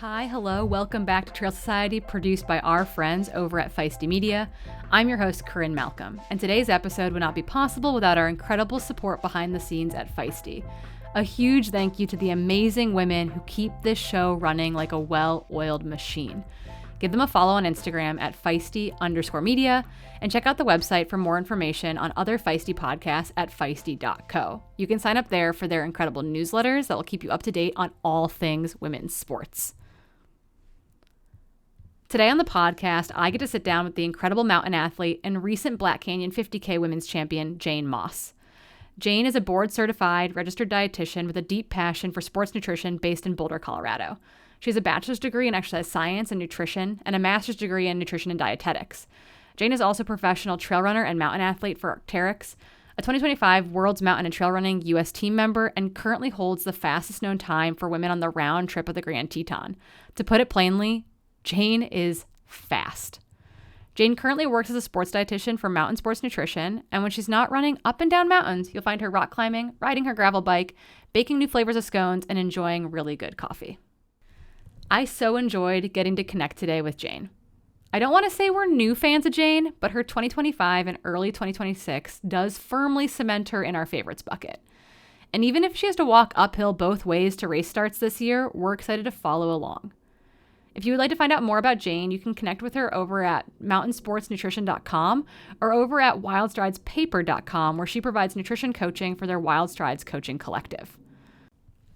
Hi, hello, welcome back to Trail Society, produced by our friends over at Feisty Media. I'm your host, Corinne Malcolm, and today's episode would not be possible without our incredible support behind the scenes at Feisty. A huge thank you to the amazing women who keep this show running like a well-oiled machine. Give them a follow on Instagram at feisty_media and check out the website for more information on other Feisty podcasts at feisty.co. You can sign up there for their incredible newsletters that will keep you up to date on all things women's sports. Today on the podcast, I get to sit down with the incredible mountain athlete and recent Black Canyon 50K women's champion, Jane Moss. Jane is a board-certified registered dietitian with a deep passion for sports nutrition based in Boulder, Colorado. She has a bachelor's degree in exercise science and nutrition and a master's degree in nutrition and dietetics. Jane is also a professional trail runner and mountain athlete for Arc'teryx, a 2025 World's Mountain and Trail Running U.S. team member, and currently holds the fastest known time for women on the round trip of the Grand Teton. To put it plainly, Jane is fast. Jane currently works as a sports dietitian for Mountain Sports Nutrition, and when she's not running up and down mountains, you'll find her rock climbing, riding her gravel bike, baking new flavors of scones, and enjoying really good coffee. I so enjoyed getting to connect today with Jane. I don't want to say we're new fans of Jane, but her 2025 and early 2026 does firmly cement her in our favorites bucket. And even if she has to walk uphill both ways to race starts this year, we're excited to follow along. If you would like to find out more about Jane, you can connect with her over at mountainsportsnutrition.com or over at wildstridespaper.com, where she provides nutrition coaching for their Wild Strides Coaching Collective.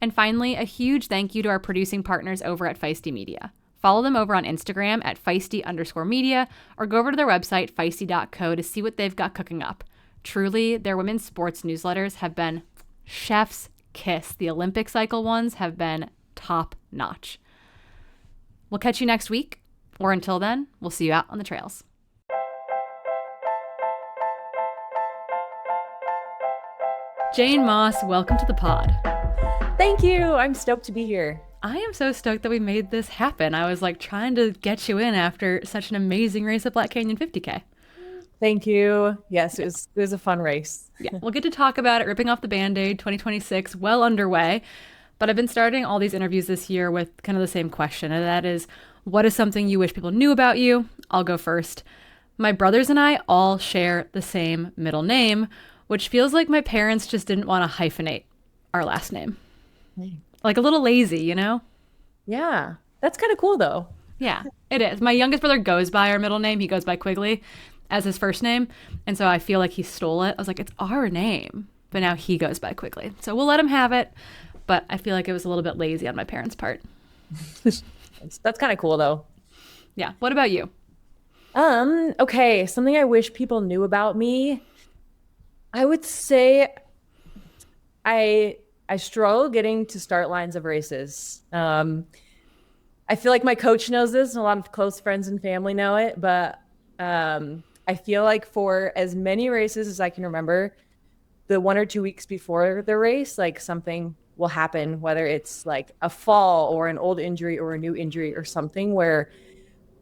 And finally, a huge thank you to our producing partners over at Feisty Media. Follow them over on Instagram at feisty_media or go over to their website, feisty.co, to see what they've got cooking up. Truly, their women's sports newsletters have been chef's kiss. The Olympic cycle ones have been top notch. We'll catch you next week, or until then, we'll see you out on the trails. Jane Moss, welcome to the pod. Thank you. I'm stoked to be here. I am so stoked that we made this happen. I was trying to get you in after such an amazing race at Black Canyon 50K. Thank you. Yes, it was a fun race. Yeah, we'll get to talk about it, ripping off the Band-Aid, 2026, well underway. But I've been starting all these interviews this year with kind of the same question, and that is, what is something you wish people knew about you? I'll go first. My brothers and I all share the same middle name, which feels like my parents just didn't want to hyphenate our last name. Like a little lazy, you know? Yeah. That's kind of cool, though. Yeah, it is. My youngest brother goes by our middle name. He goes by Quigley as his first name. And so I feel like he stole it. I was like, it's our name. But now he goes by Quigley. So we'll let him have it. But I feel like it was a little bit lazy on my parents' part. That's kind of cool, though. Yeah. What about you? Okay. Something I wish people knew about me. I would say I struggle getting to start lines of races. I feel like my coach knows this, and a lot of close friends and family know it, but I feel like for as many races as I can remember, the 1 or 2 weeks before the race, something will happen, whether it's a fall or an old injury or a new injury or something, where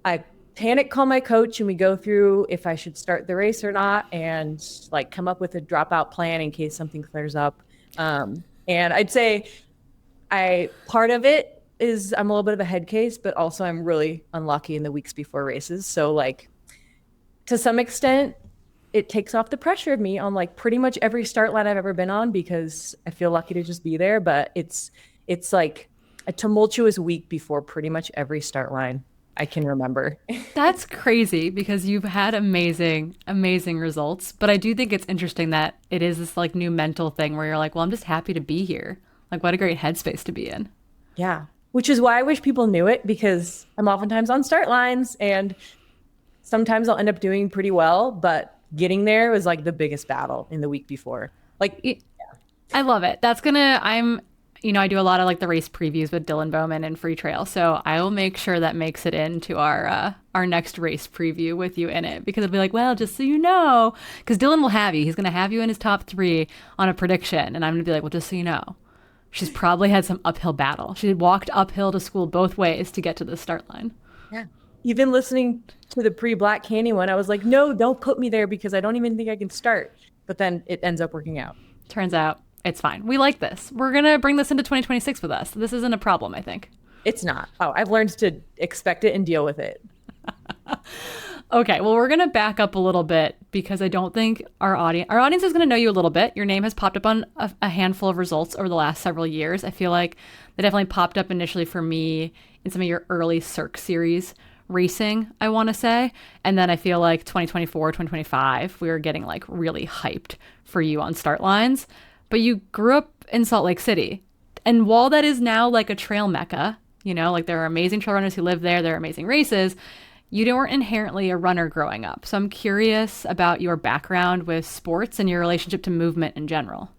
I panic call my coach and we go through if I should start the race or not, and come up with a dropout plan in case something clears up. And I'd say part of it is I'm a little bit of a head case, but also I'm really unlucky in the weeks before races. So to some extent, it takes off the pressure of me on pretty much every start line I've ever been on, because I feel lucky to just be there. But it's like a tumultuous week before pretty much every start line I can remember. That's crazy, because you've had amazing, amazing results. But I do think it's interesting that it is this new mental thing where you're well, I'm just happy to be here. What a great headspace to be in. Yeah. Which is why I wish people knew it, because I'm oftentimes on start lines and sometimes I'll end up doing pretty well, but getting there was the biggest battle in the week before. Yeah. I love it. I do a lot of the race previews with Dylan Bowman and Free Trail. So I will make sure that makes it into our next race preview with you in it, because it'll be well, just so you know, because Dylan will have you. He's going to have you in his top 3 on a prediction. And I'm going to be well, just so you know, she's probably had some uphill battle. She walked uphill to school both ways to get to the start line. Yeah. Even listening to the pre-Black Canyon one, I was no, don't put me there because I don't even think I can start. But then it ends up working out. Turns out it's fine. We like this. We're going to bring this into 2026 with us. This isn't a problem, I think. It's not. Oh, I've learned to expect it and deal with it. Okay, well, we're going to back up a little bit because I don't think our audience is going to know you a little bit. Your name has popped up on a handful of results over the last several years. I feel like they definitely popped up initially for me in some of your early Cirque series racing, I want to say. And then I feel like 2024, 2025, we were getting like really hyped for you on start lines. But you grew up in Salt Lake City. And while that is now like a trail mecca, you know, like there are amazing trail runners who live there, there are amazing races, you weren't inherently a runner growing up. So I'm curious about your background with sports and your relationship to movement in general.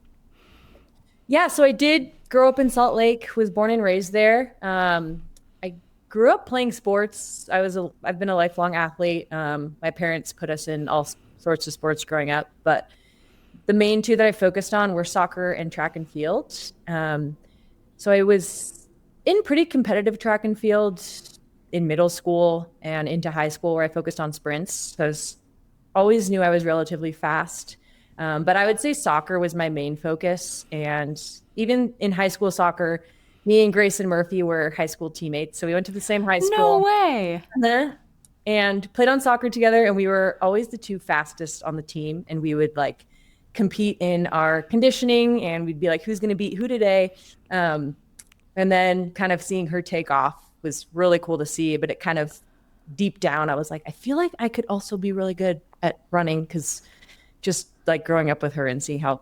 Yeah, so I did grow up in Salt Lake, was born and raised there. I grew up playing sports. I've been a lifelong athlete. My parents put us in all sorts of sports growing up, but the main two that I focused on were soccer and track and field. So I was in pretty competitive track and field in middle school and into high school where I focused on sprints. So I always knew I was relatively fast. But I would say soccer was my main focus. And even in high school soccer, me and Grayson Murphy were high school teammates. So we went to the same high school. No way. And played on soccer together. And we were always the two fastest on the team. And we would like compete in our conditioning and we'd be like, who's going to beat who today? And then kind of seeing her take off was really cool to see, but it kind of deep down, I was like, I feel like I could also be really good at running because just like growing up with her and seeing how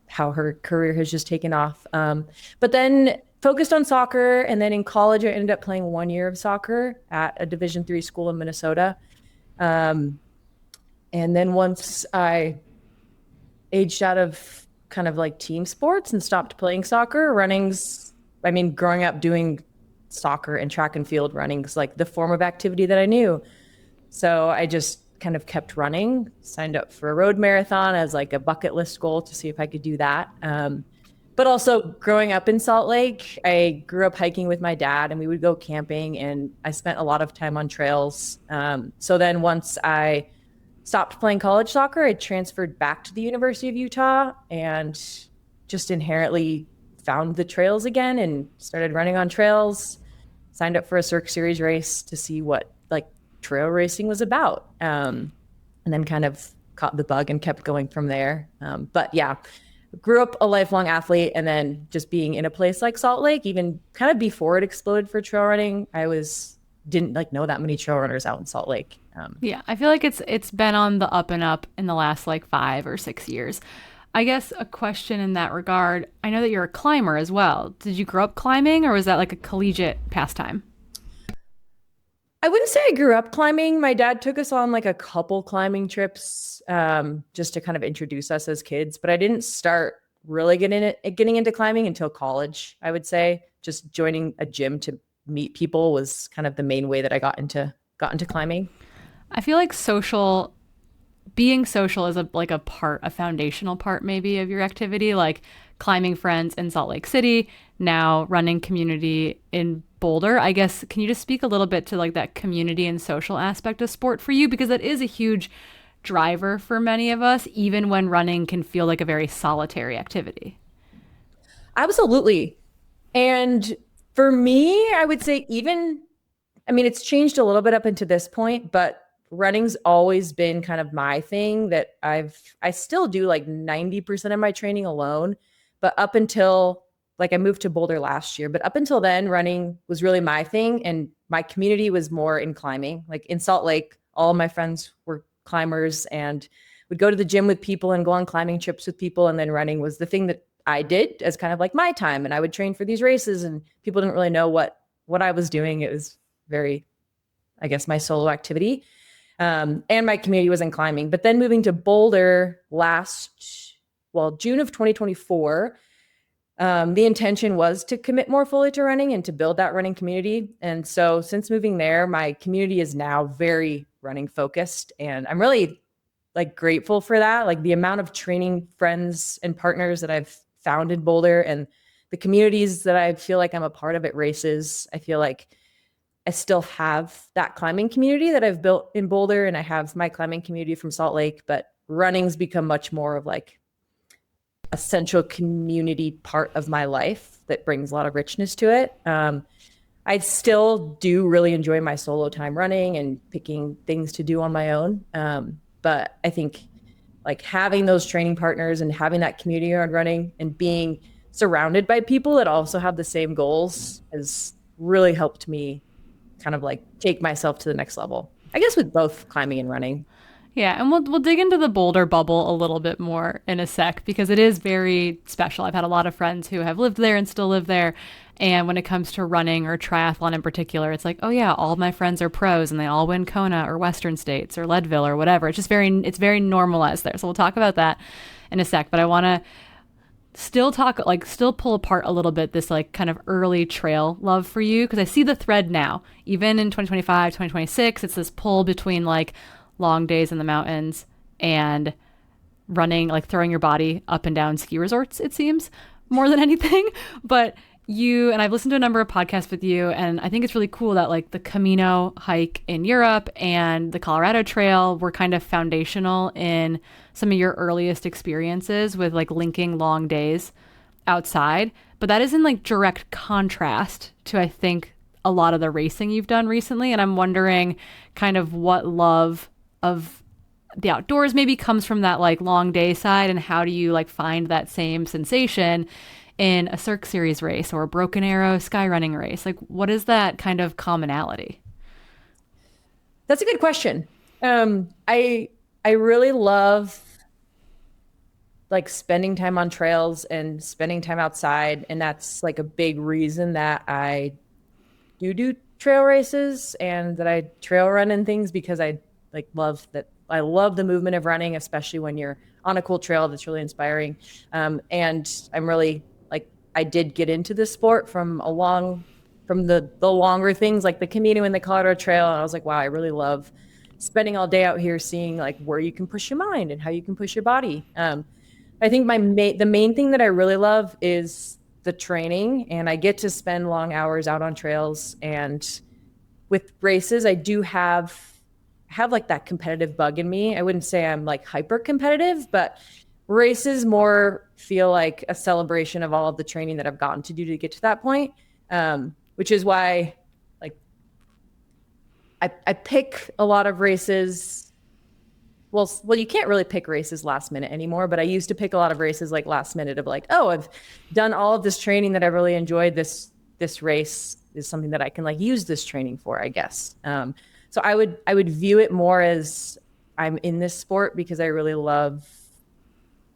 how her career has just taken off. But then focused on soccer. And then in college, I ended up playing 1 year of soccer at a Division III school in Minnesota. And then once I aged out of kind of like team sports and stopped playing soccer, growing up doing soccer and track and field running is like the form of activity that I knew. So I just kind of kept running, signed up for a road marathon as like a bucket list goal to see if I could do that. But also growing up in Salt Lake, I grew up hiking with my dad and we would go camping and I spent a lot of time on trails. So then once I stopped playing college soccer, I transferred back to the University of Utah and just inherently found the trails again and started running on trails, signed up for a Cirque Series race to see what like trail racing was about. And then kind of caught the bug and kept going from there. But yeah, grew up a lifelong athlete and then just being in a place like Salt Lake, even kind of before it exploded for trail running, didn't like know that many trail runners out in Salt Lake. Yeah, I feel like it's been on the up and up in the last like 5 or 6 years. I guess a question in that regard, I know that you're a climber as well. Did you grow up climbing or was that like a collegiate pastime? I wouldn't say I grew up climbing. My dad took us on like a couple climbing trips just to kind of introduce us as kids, but I didn't start really getting into climbing until college, I would say. Just joining a gym to meet people was kind of the main way that I got into climbing. I feel like being social is a foundational part maybe of your activity, like climbing friends in Salt Lake City, now running community in Boulder. I guess, can you just speak a little bit to like that community and social aspect of sport for you? Because that is a huge driver for many of us, even when running can feel like a very solitary activity. Absolutely. And for me, I would say it's changed a little bit up until this point, but running's always been kind of my thing that I still do like 90% of my training alone, but up until like I moved to Boulder last year, but up until then running was really my thing. And my community was more in climbing. Like in Salt Lake, all of my friends were climbers and would go to the gym with people and go on climbing trips with people. And then running was the thing that I did as kind of like my time. And I would train for these races and people didn't really know what I was doing. It was very, I guess, my solo activity. And my community was in climbing. But then moving to Boulder June of 2024, the intention was to commit more fully to running and to build that running community. And so since moving there, my community is now very running focused. And I'm really like grateful for that. Like the amount of training friends and partners that I've found in Boulder and the communities that I feel like I'm a part of at races. I feel like I still have that climbing community that I've built in Boulder and I have my climbing community from Salt Lake, but running's become much more of like a central community part of my life that brings a lot of richness to it. I still do really enjoy my solo time running and picking things to do on my own. But I think like having those training partners and having that community around running and being surrounded by people that also have the same goals has really helped me kind of like take myself to the next level. I guess with both climbing and running. Yeah, and we'll dig into the Boulder Bubble a little bit more in a sec because it is very special. I've had a lot of friends who have lived there and still live there. And when it comes to running or triathlon in particular, it's like, oh yeah, all my friends are pros and they all win Kona or Western States or Leadville or whatever. It's very normalized there. So we'll talk about that in a sec. But I want to still pull apart a little bit this like kind of early trail love for you because I see the thread now. Even in 2025, 2026, it's this pull between like long days in the mountains and running, like throwing your body up and down ski resorts, it seems, more than anything. But and I've listened to a number of podcasts with you, and I think it's really cool that like the Camino hike in Europe and the Colorado Trail were kind of foundational in some of your earliest experiences with like linking long days outside. But that is in like direct contrast to, I think, a lot of the racing you've done recently. And I'm wondering kind of what love of the outdoors maybe comes from that like long day side, and how do you like find that same sensation in a Cirque Series race or a Broken Arrow skyrunning race? Like, what is that kind of commonality? That's a good question. I really love like spending time on trails and spending time outside, and that's like a big reason that I do trail races and that I trail run and things, because I like love that. I love the movement of running, especially when you're on a cool trail that's really inspiring. And I'm really like, I did get into this sport from the longer things like the Camino and the Colorado Trail. And I was like, wow, I really love spending all day out here seeing like where you can push your mind and how you can push your body. I think the main thing that I really love is the training, and I get to spend long hours out on trails. And with races, I do have like that competitive bug in me. I wouldn't say I'm like hyper competitive, but races more feel like a celebration of all of the training that I've gotten to do to get to that point. Which is why like I pick a lot of races. Well, you can't really pick races last minute anymore, but I used to pick a lot of races like last minute of like, oh, I've done all of this training that I really enjoyed. This race is something that I can like use this training for, I guess. So I would view it more as I'm in this sport because I really love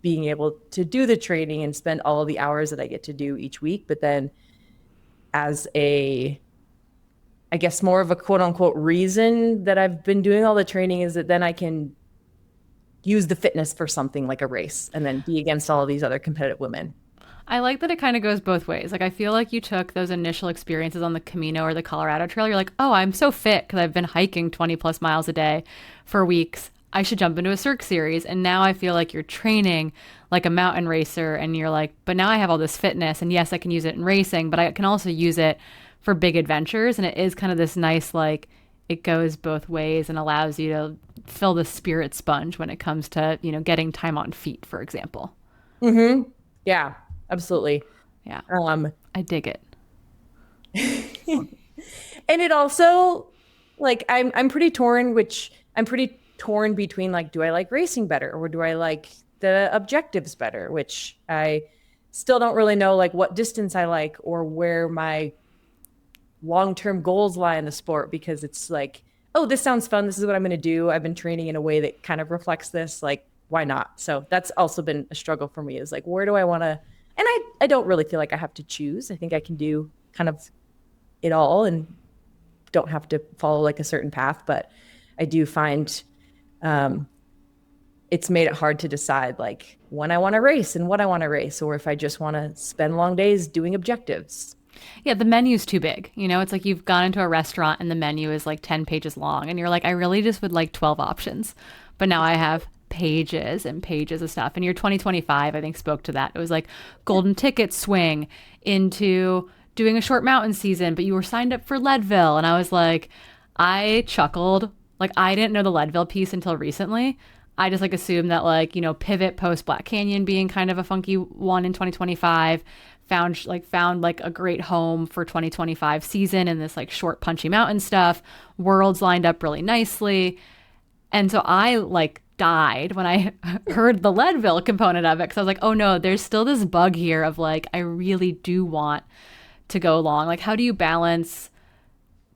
being able to do the training and spend all of the hours that I get to do each week. But then as I guess more of a quote unquote reason that I've been doing all the training is that then I can use the fitness for something like a race and then be against all of these other competitive women. I like that it kind of goes both ways. Like, I feel like you took those initial experiences on the Camino or the Colorado Trail. You're like, oh, I'm so fit because I've been hiking 20 plus miles a day for weeks. I should jump into a Cirque Series. And now I feel like you're training like a mountain racer, and you're like, but now I have all this fitness, and yes, I can use it in racing, but I can also use it for big adventures. And it is kind of this nice, like, it goes both ways and allows you to fill the spirit sponge when it comes to, getting time on feet, for example. Mm-hmm. Yeah. Absolutely. Yeah. I dig it. And it also like I'm pretty torn between like, do I like racing better or do I like the objectives better, which I still don't really know like what distance I like or where my long-term goals lie in the sport, because it's like, oh, this sounds fun. This is what I'm going to do. I've been training in a way that kind of reflects this. Like, why not? So that's also been a struggle for me, is like, where do I want to. And I don't really feel like I have to choose. I think I can do kind of it all and don't have to follow like a certain path. But I do find it's made it hard to decide like when I want to race and what I want to race, or if I just want to spend long days doing objectives. Yeah, the menu's too big. It's like you've gone into a restaurant and the menu is like 10 pages long. And you're like, I really just would like 12 options. But now I have pages and pages of stuff. And your 2025, I think, spoke to that. It was like golden ticket swing into doing a short mountain season, but you were signed up for Leadville. And I was like, I chuckled. Like, I didn't know the Leadville piece until recently. I just like assumed that like, pivot post Black Canyon being kind of a funky one in 2025, found like a great home for 2025 season and this like short punchy mountain stuff. Worlds lined up really nicely. And so I like died when I heard the Leadville component of it, because I was like, oh no, there's still this bug here of like, I really do want to go long. Like, how do you balance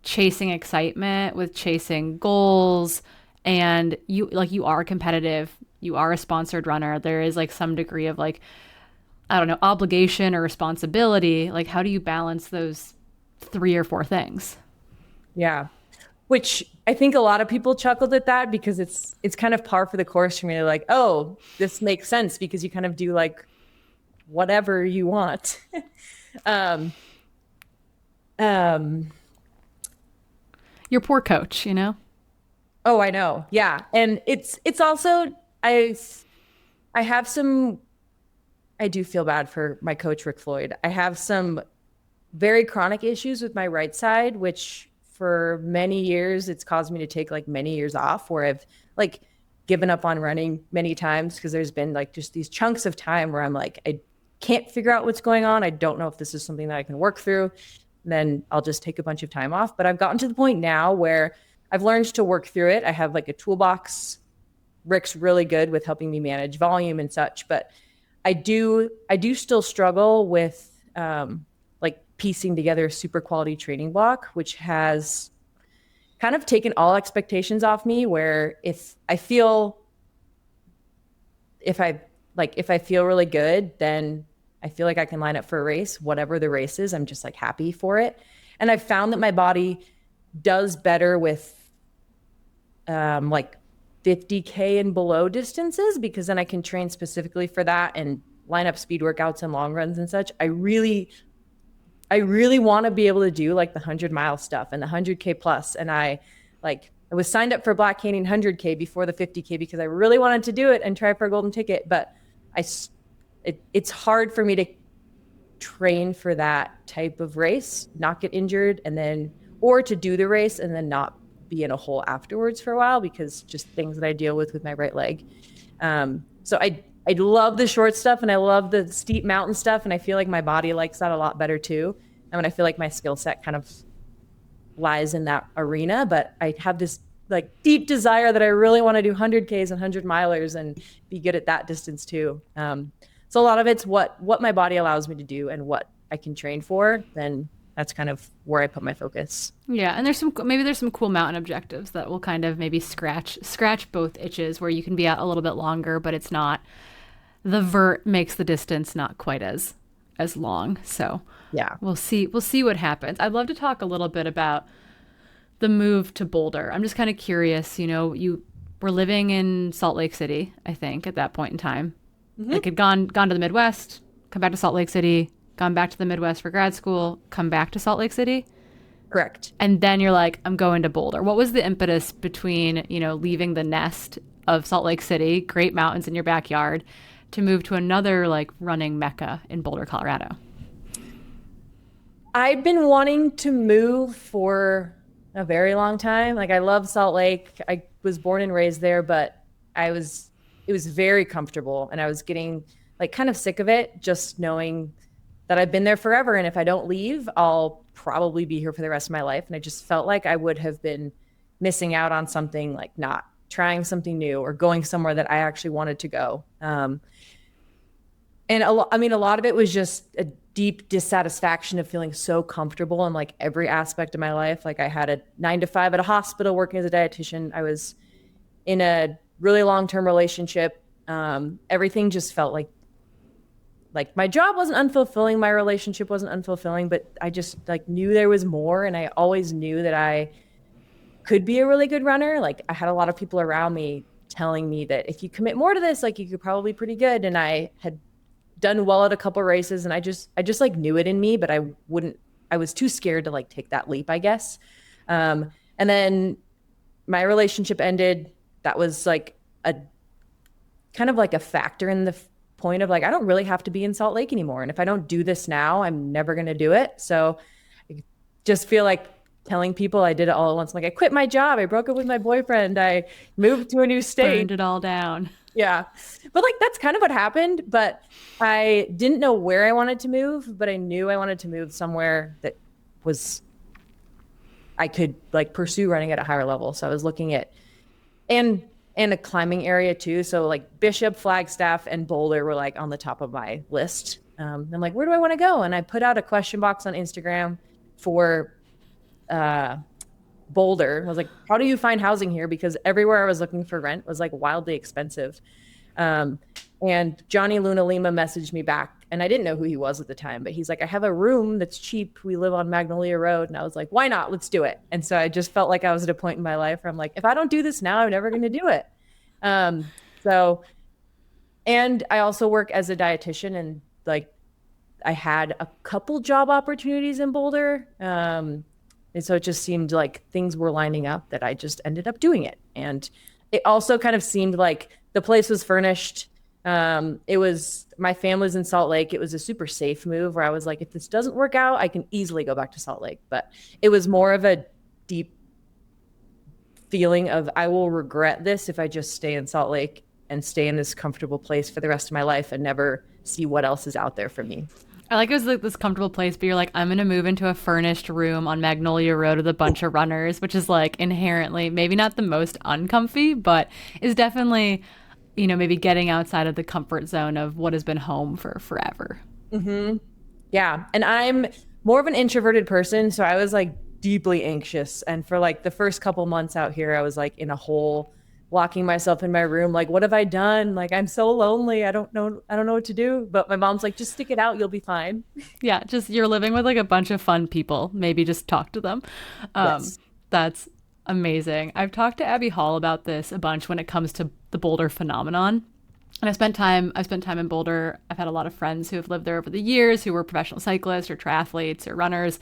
chasing excitement with chasing goals? And you are competitive, you are a sponsored runner. There is like some degree of like, I don't know, obligation or responsibility. Like, how do you balance those 3 or 4 things? Yeah. Which I think a lot of people chuckled at that, because it's kind of par for the course for me to like, oh, this makes sense, because you kind of do like whatever you want. Your poor coach, Oh, I know. Yeah. And it's also, I have some, I do feel bad for my coach, Rick Floyd. I have some very chronic issues with my right side, which for many years, it's caused me to take like many years off, where I've like given up on running many times, because there's been like just these chunks of time where I'm like, I can't figure out what's going on. I don't know if this is something that I can work through. And then I'll just take a bunch of time off. But I've gotten to the point now where I've learned to work through it. I have like a toolbox. Rick's really good with helping me manage volume and such, but I do still struggle with like piecing together a super quality training block, which has kind of taken all expectations off me, where if I feel really good, then I feel like I can line up for a race, whatever the race is. I'm just like happy for it. And I've found that my body does better with like 50K and below distances, because then I can train specifically for that and line up speed workouts and long runs and such. I really want to be able to do like the 100-mile stuff and the 100K plus. And I was signed up for Black Canyon 100K before the 50K, because I really wanted to do it and try for a golden ticket. But it's hard for me to train for that type of race, not get injured, or to do the race and then not be in a hole afterwards for a while, because just things that I deal with my right leg. So I love the short stuff and I love the steep mountain stuff. And I feel like my body likes that a lot better too. And I feel like my skill set kind of lies in that arena, but I have this like deep desire that I really want to do 100Ks and 100-milers and be good at that distance too. So a lot of it's what my body allows me to do and what I can train for. Then that's kind of where I put my focus. Yeah, and there's some cool mountain objectives that will kind of maybe scratch both itches, where you can be out a little bit longer, but it's not, the vert makes the distance not quite as long. So yeah, we'll see what happens. I'd love to talk a little bit about the move to Boulder. I'm just kind of curious, you were living in Salt Lake City, I think, at that point in time. Mm-hmm. Like, had gone to the Midwest, come back to Salt Lake City, gone back to the Midwest for grad school, come back to Salt Lake City. Correct. And then you're like, I'm going to Boulder. What was the impetus between, leaving the nest of Salt Lake City, great mountains in your backyard, to move to another like running mecca in Boulder, Colorado? I've been wanting to move for a very long time. Like, I love Salt Lake. I was born and raised there, but it was very comfortable, and I was getting like kind of sick of it, just knowing that I've been there forever. And if I don't leave, I'll probably be here for the rest of my life. And I just felt like I would have been missing out on something, like not trying something new or going somewhere that I actually wanted to go. And a lot of it was just a deep dissatisfaction of feeling so comfortable in like every aspect of my life. Like, I had a 9 to 5 at a hospital working as a dietitian. I was in a really long-term relationship. Everything just felt like my job wasn't unfulfilling, my relationship wasn't unfulfilling, but I just like knew there was more. And I always knew that I could be a really good runner. Like, I had a lot of people around me telling me that if you commit more to this, like, you could probably be pretty good. And I had done well at a couple races, and I just like knew it in me, but I was too scared to like take that leap, I guess. And then my relationship ended. That was like a kind of like a factor in the point of like, I don't really have to be in Salt Lake anymore. And if I don't do this now, I'm never going to do it. So I just feel like telling people I did it all at once. Like, I quit my job. I broke up with my boyfriend. I moved to a new Burned state. it all down. Yeah. But like, that's kind of what happened. But I didn't know where I wanted to move, but I knew I wanted to move somewhere that was, I could like pursue running at a higher level. So I was looking at, and, and a climbing area too. So like Bishop, Flagstaff, and Boulder were like on the top of my list. I'm like, where do I want to go? And I put out a question box on Instagram for Boulder. I was like, how do you find housing here? Because everywhere I was looking for rent was like wildly expensive. And Johnny Luna Lima messaged me back, and I didn't know who he was at the time, but he's like, I have a room that's cheap. We live on Magnolia Road. And I was like, why not? Let's do it. And so I just felt like I was at a point in my life where I'm like, if I don't do this now, I'm never going to do it. So, and I also work as a dietitian, and like I had a couple job opportunities in Boulder. And so it just seemed like things were lining up that I just ended up doing it. And it also kind of seemed like the place was furnished. It was, my family's in Salt Lake. It was a super safe move where I was like, if this doesn't work out, I can easily go back to Salt Lake. But it was more of a deep feeling of, I will regret this if I just stay in Salt Lake and stay in this comfortable place for the rest of my life and never see what else is out there for me. I like it was like this comfortable place, but you're like, I'm gonna move into a furnished room on Magnolia Road with a bunch of runners, which is like inherently maybe not the most uncomfy, but is definitely, you know, maybe getting outside of the comfort zone of what has been home for forever. Mm-hmm. Yeah. And I'm more of an introverted person. So I was like deeply anxious. And for like the first couple months out here, I was like in a hole, locking myself in my room. Like, what have I done? Like, I'm so lonely. I don't know what to do. But my mom's like, just stick it out. You'll be fine. Yeah, just you're living with like a bunch of fun people. Maybe just talk to them. Yes. That's amazing. I've talked to Abby Hall about this a bunch when it comes to the Boulder phenomenon. And I've spent time in Boulder. I've had a lot of friends who have lived there over the years who were professional cyclists or triathletes or runners.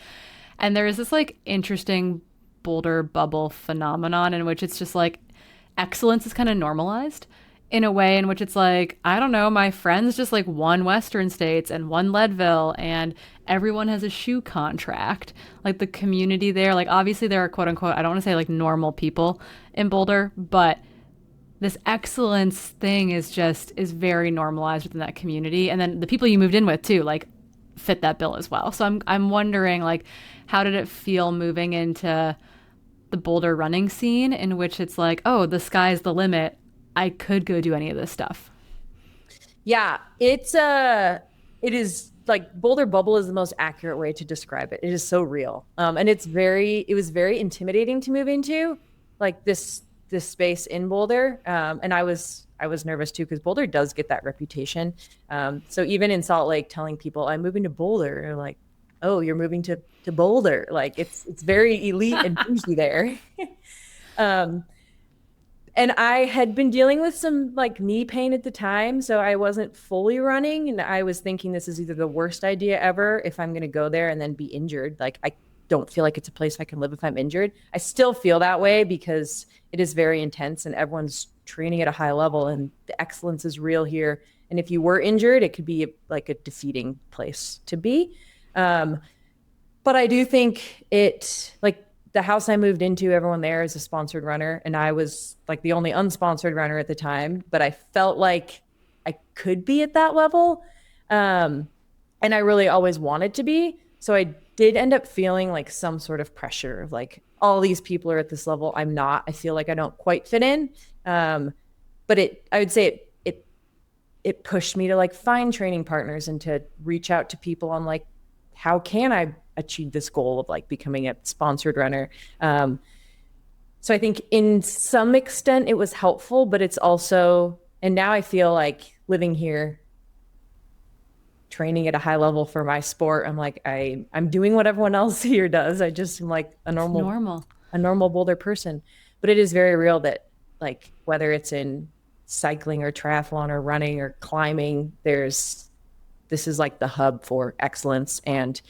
And there is this like interesting Boulder bubble phenomenon in which it's just like excellence is kind of normalized in a way in which it's like, I don't know, my friends just like won Western States and won Leadville, and everyone has a shoe contract. Like the community there, like obviously there are quote unquote, I don't want to say like normal people in Boulder, but this excellence thing is very normalized within that community. And then the people you moved in with too, like fit that bill as well. So I'm wondering like, how did it feel moving into the Boulder running scene in which it's like, oh, the sky's the limit. I could go do any of this stuff. Yeah. It is like Boulder Bubble is the most accurate way to describe it. It is so real. And it was very intimidating to move into, like this space in Boulder. And I was nervous too, because Boulder does get that reputation. So even in Salt Lake, telling people I'm moving to Boulder, they're like, oh, you're moving to Boulder. Like it's very elite and bougie there. And I had been dealing with some like knee pain at the time, so I wasn't fully running. And I was thinking this is either the worst idea ever if I'm going to go there and then be injured. Like I don't feel like it's a place I can live if I'm injured. I still feel that way because it is very intense and everyone's training at a high level and the excellence is real here. And if you were injured, it could be like a defeating place to be. But I do think it, like the house I moved into, everyone there is a sponsored runner. And I was like the only unsponsored runner at the time, but I felt like I could be at that level. And I really always wanted to be. So I did end up feeling like some sort of pressure of like, all these people are at this level. I'm not. I feel like I don't quite fit in. But I would say it pushed me to like find training partners and to reach out to people on like, how can I achieve this goal of like becoming a sponsored runner? So I think in some extent it was helpful, but it's also, and now I feel like living here, training at a high level for my sport, I'm like, I'm doing what everyone else here does. I just am like a normal Boulder person. But it is very real that like, whether it's in cycling or triathlon or running or climbing, this is like the hub for excellence. And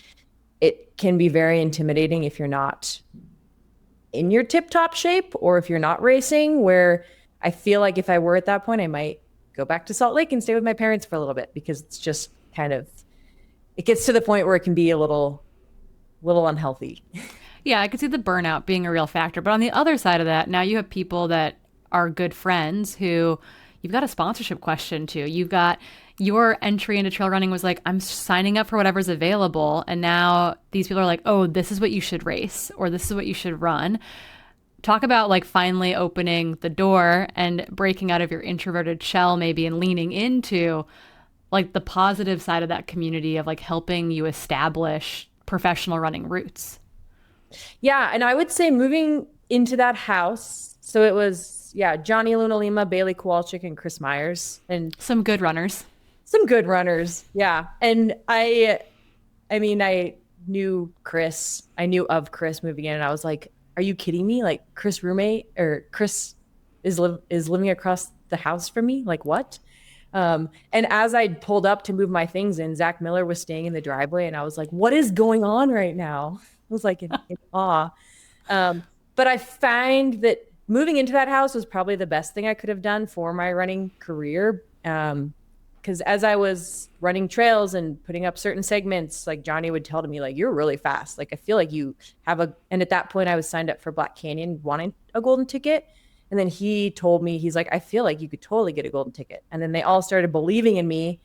it can be very intimidating if you're not in your tip-top shape or if you're not racing, where I feel like if I were at that point, I might go back to Salt Lake and stay with my parents for a little bit, because it's just kind of, it gets to the point where it can be a little unhealthy. Yeah, I could see the burnout being a real factor. But on the other side of that, now you have people that are good friends who you've got a sponsorship question to. You've got your entry into trail running was like, I'm signing up for whatever's available. And now these people are like, oh, this is what you should race or this is what you should run. Talk about like finally opening the door and breaking out of your introverted shell maybe and leaning into like the positive side of that community of like helping you establish professional running roots. Yeah, and I would say moving into that house, so it was, yeah, Johnny Luna Lima, Bailey Kowalczyk, and Chris Myers, and Some good runners. some good runners. Yeah, and I mean, I knew Chris. I knew of Chris moving in, and I was like, "Are you kidding me? Like, Chris roommate or Chris is living across the house from me? Like, what?" And as I pulled up to move my things in, Zach Miller was staying in the driveway, and I was like, "What is going on right now?" I was like in awe. But I find that moving into that house was probably the best thing I could have done for my running career. Because as I was running trails and putting up certain segments, like Johnny would tell to me, like, you're really fast. Like, I feel like you have and at that point I was signed up for Black Canyon wanting a golden ticket. And then he told me, he's like, I feel like you could totally get a golden ticket. And then they all started believing in me.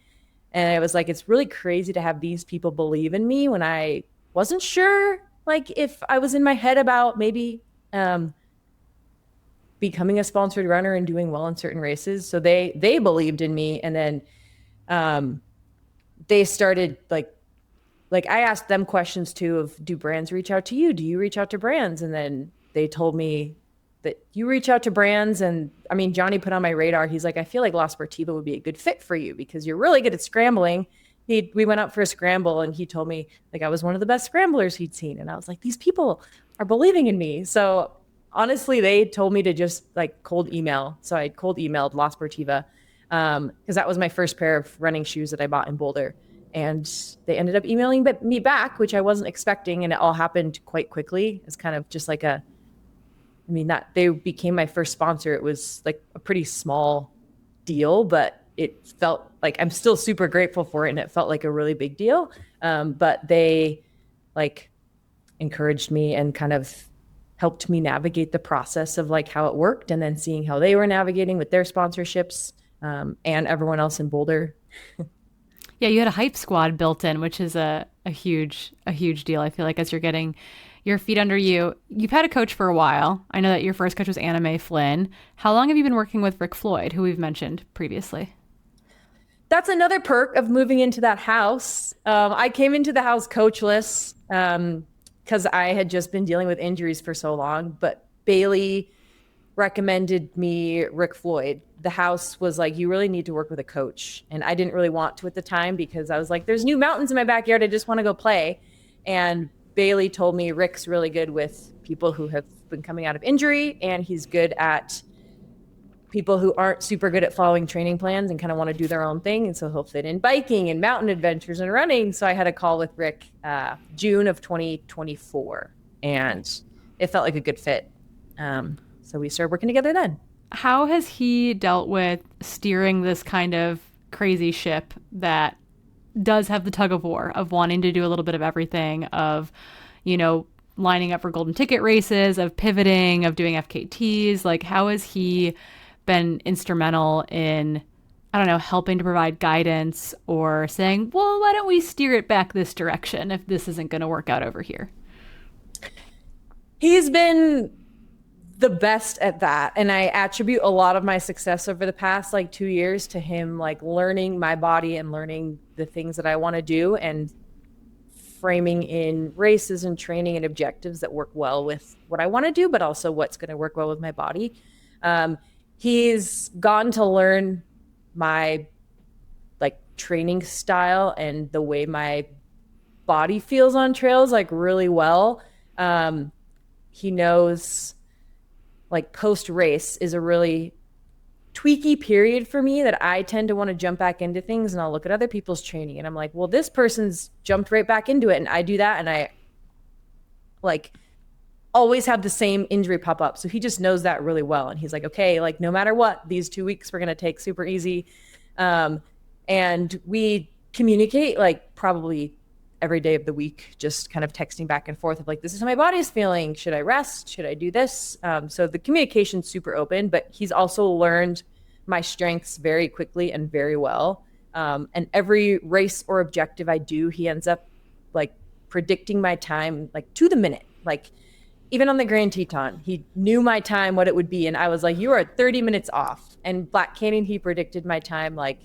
And I was like, it's really crazy to have these people believe in me when I wasn't sure, like, if I was in my head about maybe becoming a sponsored runner and doing well in certain races. So they believed in me. And then they started like I asked them questions too of, do brands reach out to you? Do you reach out to brands? And then they told me that you reach out to brands. And I mean, Johnny put on my radar. He's like, I feel like La Sportiva would be a good fit for you because you're really good at scrambling. We went out for a scramble and he told me like I was one of the best scramblers he'd seen. And I was like, these people are believing in me. So honestly, they told me to just like cold email. So I cold emailed La Sportiva because that was my first pair of running shoes that I bought in Boulder. And they ended up emailing me back, which I wasn't expecting. And it all happened quite quickly. It's kind of just like they became my first sponsor. It was like a pretty small deal, but it felt like I'm still super grateful for it. And it felt like a really big deal. But they like encouraged me and kind of helped me navigate the process of like how it worked and then seeing how they were navigating with their sponsorships and everyone else in Boulder. Yeah, you had a hype squad built in, which is a huge deal. I feel like as you're getting your feet under you, you've had a coach for a while. I know that your first coach was Anna Mae Flynn. How long have you been working with Rick Floyd, who we've mentioned previously? That's another perk of moving into that house. I came into the house coachless because I had just been dealing with injuries for so long, but Bailey recommended me Rick Floyd. The house was like, you really need to work with a coach. And I didn't really want to at the time because I was like, there's new mountains in my backyard. I just want to go play. And Bailey told me Rick's really good with people who have been coming out of injury, and he's good at people who aren't super good at following training plans and kind of want to do their own thing. And so he'll fit in biking and mountain adventures and running. So I had a call with Rick June of 2024, and it felt like a good fit. So we started working together then. How has he dealt with steering this kind of crazy ship that does have the tug of war of wanting to do a little bit of everything, of, you know, lining up for golden ticket races, of pivoting, of doing FKTs? Like, how has he been instrumental in, I don't know, helping to provide guidance or saying, well, why don't we steer it back this direction if this isn't going to work out over here? He's been the best at that. And I attribute a lot of my success over the past like 2 years to him, like learning my body and learning the things that I want to do and framing in races and training and objectives that work well with what I want to do, but also what's going to work well with my body. He's gotten to learn my like training style and the way my body feels on trails like really well. He knows like post race is a really tweaky period for me that I tend to want to jump back into things, and I'll look at other people's training and I'm like, well, this person's jumped right back into it. And I do that. And I like always have the same injury pop up. So he just knows that really well. And he's like, okay, like no matter what, these 2 weeks we're going to take super easy. And we communicate like probably every day of the week, just kind of texting back and forth of like, this is how my body's feeling. Should I rest? Should I do this? So the communication's super open, but he's also learned my strengths very quickly and very well. And every race or objective I do, he ends up like predicting my time like to the minute. Like even on the Grand Teton, he knew my time, what it would be. And I was like, you are 30 minutes off. And Black Canyon, he predicted my time like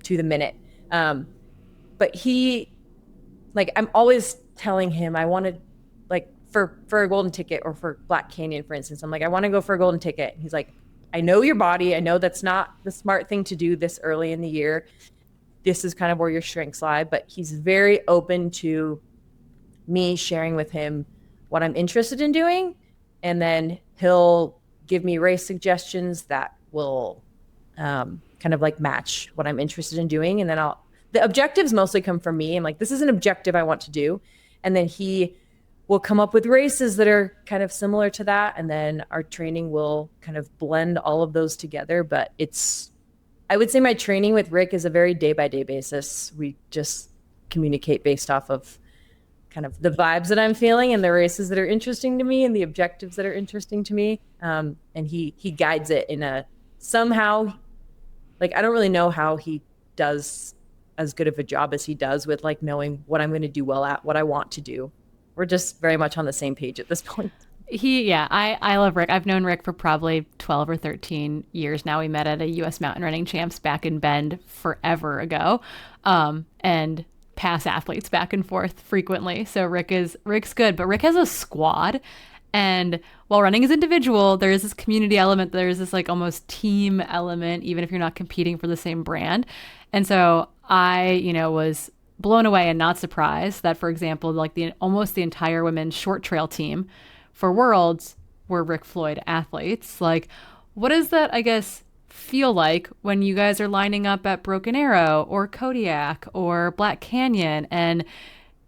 to the minute. But he, like, I'm always telling him I wanted, like, for a golden ticket, or for Black Canyon, for instance, I'm like, I want to go for a golden ticket. And he's like, I know your body. I know that's not the smart thing to do this early in the year. This is kind of where your strengths lie. But he's very open to me sharing with him what I'm interested in doing. And then he'll give me race suggestions that will kind of like match what I'm interested in doing. And then the objectives mostly come from me. I'm like, this is an objective I want to do. And then he will come up with races that are kind of similar to that. And then our training will kind of blend all of those together. But I would say my training with Rick is a very day-by-day basis. We just communicate based off of kind of the vibes that I'm feeling and the races that are interesting to me and the objectives that are interesting to me. And he guides it in a somehow, like, I don't really know how he does as good of a job as he does with like knowing what I'm going to do well at, what I want to do. We're just very much on the same page at this point. I love Rick. I've known Rick for probably 12 or 13 years now. We met at a U.S. mountain running champs back in Bend forever ago, and pass athletes back and forth frequently. So Rick's good, but Rick has a squad. And while running is individual, there is this community element. There's this like almost team element, even if you're not competing for the same brand. And so I, was blown away and not surprised that, for example, like almost the entire women's short trail team for Worlds were Rick Floyd athletes. Like, what does that, I guess, feel like when you guys are lining up at Broken Arrow or Kodiak or Black Canyon? And,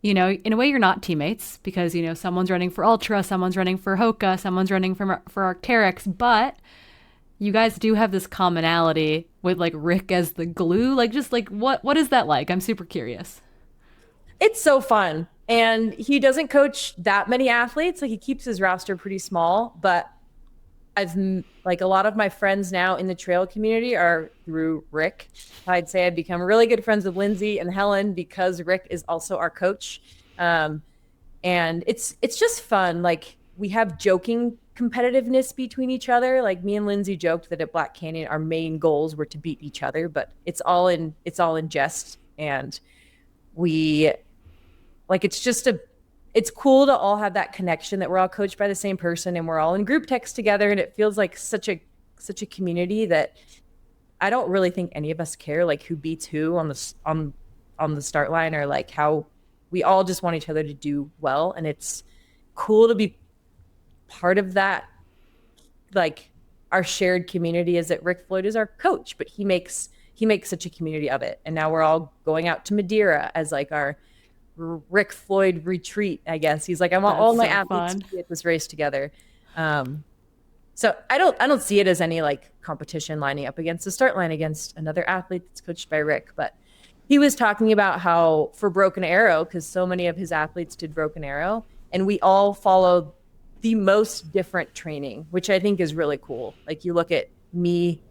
in a way you're not teammates because, someone's running for Ultra, someone's running for Hoka, someone's running for Arc'teryx, but you guys do have this commonality with like Rick as the glue. Like, just like, what is that like? I'm super curious. It's so fun. And he doesn't coach that many athletes. Like, he keeps his roster pretty small, but I've like a lot of my friends now in the trail community are through Rick. I'd say I've become really good friends with Lindsay and Helen because Rick is also our coach. And it's just fun. Like, we have joking competitiveness between each other. Like, me and Lindsay joked that at Black Canyon our main goals were to beat each other, but it's all in jest. And we like, it's cool to all have that connection that we're all coached by the same person and we're all in group text together. And it feels like such a community that I don't really think any of us care like who beats who on the start line, or like how we all just want each other to do well. And it's cool to be part of that. Like, our shared community is that Rick Floyd is our coach, but he makes such a community of it. And now we're all going out to Madeira as like our Rick Floyd retreat, I guess. He's like, I want all my athletes to be at this race together. So I don't see it as any like competition lining up against the start line against another athlete that's coached by Rick. But he was talking about how for Broken Arrow, because so many of his athletes did Broken Arrow, and we all follow the most different training, which I think is really cool. Like, you look at me,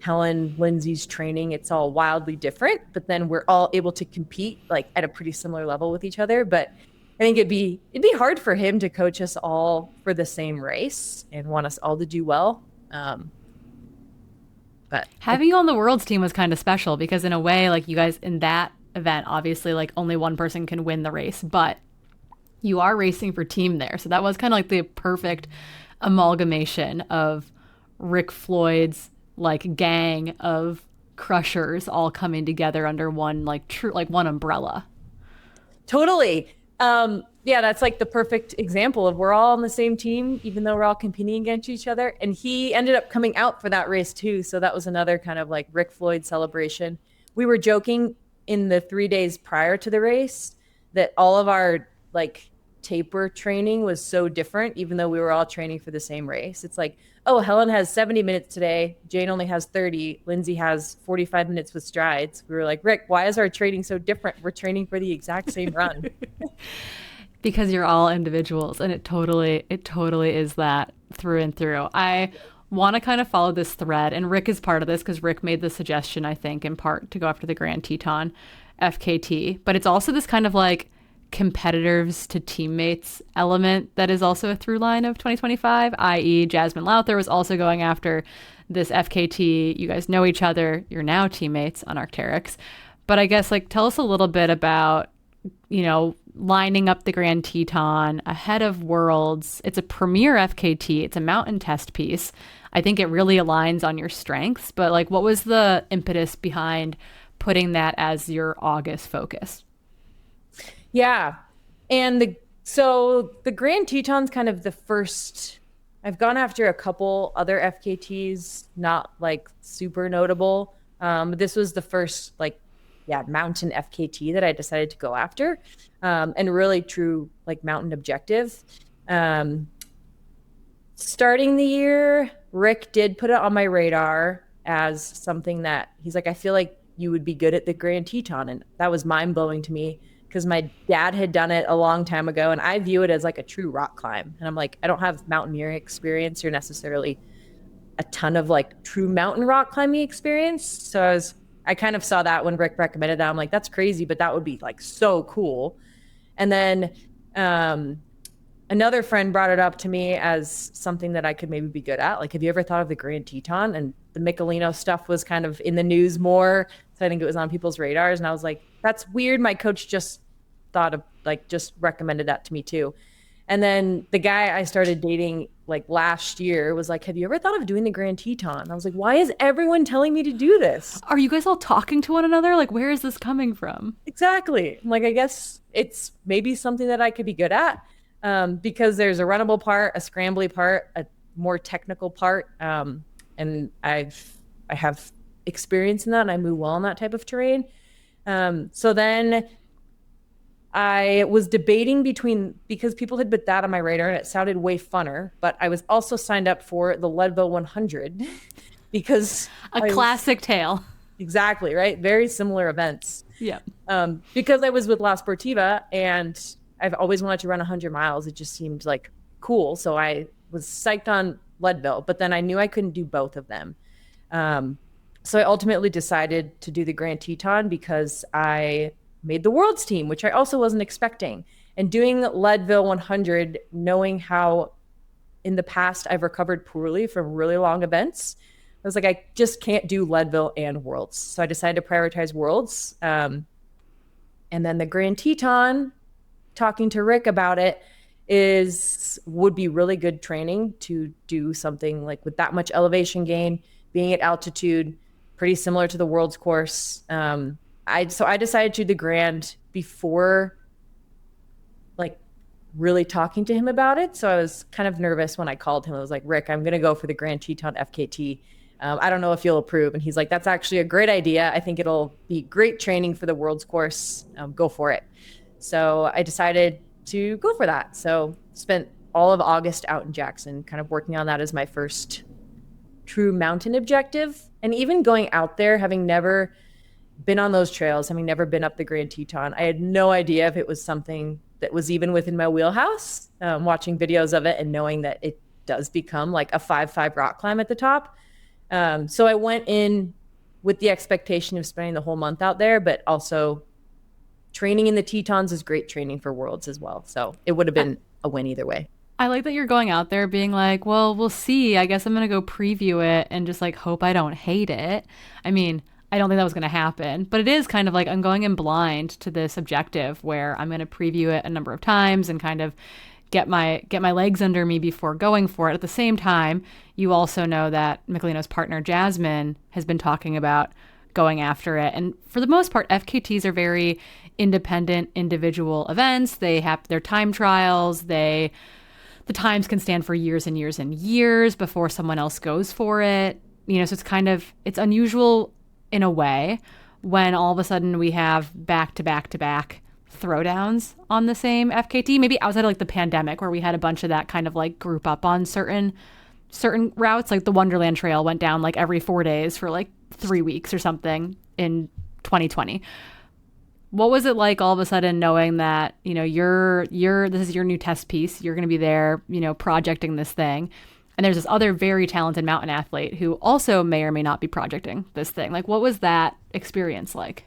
Helen, Lindsay's training, it's all wildly different, but then we're all able to compete like at a pretty similar level with each other. But I think it'd be hard for him to coach us all for the same race and want us all to do well. But having you on the Worlds team was kind of special because in a way, like, you guys in that event, obviously like only one person can win the race, but you are racing for team there. So that was kind of like the perfect amalgamation of Rick Floyd's like gang of crushers all coming together under one like one umbrella. Totally. Yeah, that's like the perfect example of we're all on the same team, even though we're all competing against each other. And he ended up coming out for that race too. So that was another kind of like Rick Floyd celebration. We were joking in the 3 days prior to the race that all of our like taper training was so different, even though we were all training for the same race. It's like, oh, Helen has 70 minutes today. Jane only has 30. Lindsay has 45 minutes with strides. We were like, Rick, why is our training so different? We're training for the exact same run. Because you're all individuals, and it totally is that through and through. I want to kind of follow this thread, and Rick is part of this because Rick made the suggestion, I think, in part to go after the Grand Teton FKT. But it's also this kind of like competitors to teammates element that is also a through line of 2025, i.e. Jazmine Lowther was also going after this FKT. You guys know each other. You're now teammates on Arc'teryx. But I guess like tell us a little bit about, you know, lining up the Grand Teton ahead of Worlds. It's a premier FKT. It's a mountain test piece. I think it really aligns on your strengths. But like, what was the impetus behind putting that as your August focus? Yeah. And so the Grand Teton's kind of the first. I've gone after a couple other FKTs, not like super notable. This was the first like, mountain FKT that I decided to go after, and really true like mountain objective. Starting the year, Rick did put it on my radar as something that he's like, I feel like you would be good at the Grand Teton. And that was mind blowing to me because my dad had done it a long time ago, and I view it as like a true rock climb. And I'm like, I don't have mountaineering experience or necessarily a ton of like true mountain rock climbing experience. So I kind of saw that when Rick recommended that. I'm like, that's crazy, but that would be like so cool. And then another friend brought it up to me as something that I could maybe be good at. Like, have you ever thought of the Grand Teton? And the Michelino stuff was kind of in the news more. So I think it was on people's radars. And I was like, that's weird. My coach just recommended that to me too. And then the guy I started dating like last year was like, have you ever thought of doing the Grand Teton? I was like, why is everyone telling me to do this? Are you guys all talking to one another? Like, where is this coming from? Exactly. I'm like, I guess it's maybe something that I could be good at, because there's a runnable part, a scrambly part, a more technical part. And I have experience in that, and I move well in that type of terrain. So then I was debating because people had put that on my radar and it sounded way funner, but I was also signed up for the Leadville 100 because classic tale. Exactly, right? Very similar events. Yeah. Because I was with La Sportiva and I've always wanted to run 100 miles. It just seemed like cool. So I was psyched on Leadville, but then I knew I couldn't do both of them. So I ultimately decided to do the Grand Teton because I made the Worlds team, which I also wasn't expecting. And doing Leadville 100, knowing how in the past I've recovered poorly from really long events, I was like, I just can't do Leadville and Worlds. So I decided to prioritize Worlds. And then the Grand Teton, talking to Rick about it, would be really good training to do something like with that much elevation gain, being at altitude, pretty similar to the Worlds course. I decided to do the Grand before like really talking to him about it. So I was kind of nervous when I called him. I was like, Rick, I'm going to go for the Grand Teton FKT. I don't know if you'll approve. And he's like, that's actually a great idea. I think it'll be great training for the Worlds course. Go for it. So I decided to go for that. So spent all of August out in Jackson, kind of working on that as my first true mountain objective. And even going out there, having never been on those trails, having never been up the Grand Teton, I had no idea if it was something that was even within my wheelhouse. Watching videos of it and knowing that it does become like a 5-5 rock climb at the top. So I went in with the expectation of spending the whole month out there, but also training in the Tetons is great training for Worlds as well. So it would have been a win either way. I like that you're going out there being like, well, we'll see. I guess I'm going to go preview it and just like hope I don't hate it. I mean, I don't think that was going to happen, but it is kind of like I'm going in blind to this objective where I'm going to preview it a number of times and kind of get my legs under me before going for it. At the same time, you also know that Michelino's partner Jazmine has been talking about going after it. And for the most part, FKTs are very independent individual events. They have their time trials. The times can stand for years and years and years before someone else goes for it. You know, so it's unusual in a way when all of a sudden we have back to back to back throwdowns on the same FKT, maybe outside of like the pandemic where we had a bunch of that kind of like group up on certain routes. Like the Wonderland Trail went down like every 4 days for like 3 weeks or something in 2020. What was it like all of a sudden knowing that, you're this is your new test piece, you're going to be there, projecting this thing, and there's this other very talented mountain athlete who also may or may not be projecting this thing. Like, what was that experience like?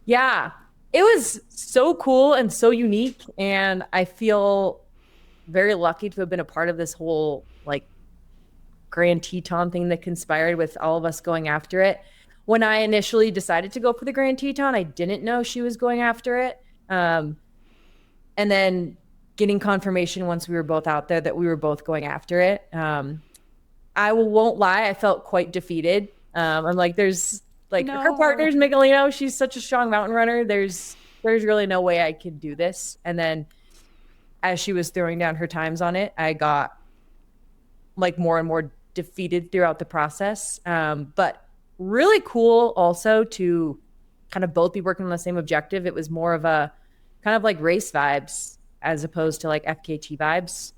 Yeah, it was so cool and so unique, and I feel very lucky to have been a part of this whole like Grand Teton thing that conspired with all of us going after it. When I initially decided to go for the Grand Teton, I didn't know she was going after it. And then getting confirmation once we were both out there that we were both going after it. I won't lie, I felt quite defeated. I'm like, there's like her partner's Michelino. She's such a strong mountain runner. There's really no way I could do this. And then as she was throwing down her times on it, I got like more and more defeated throughout the process. But really cool also to kind of both be working on the same objective. It was more of a kind of like race vibes as opposed to like FKT vibes.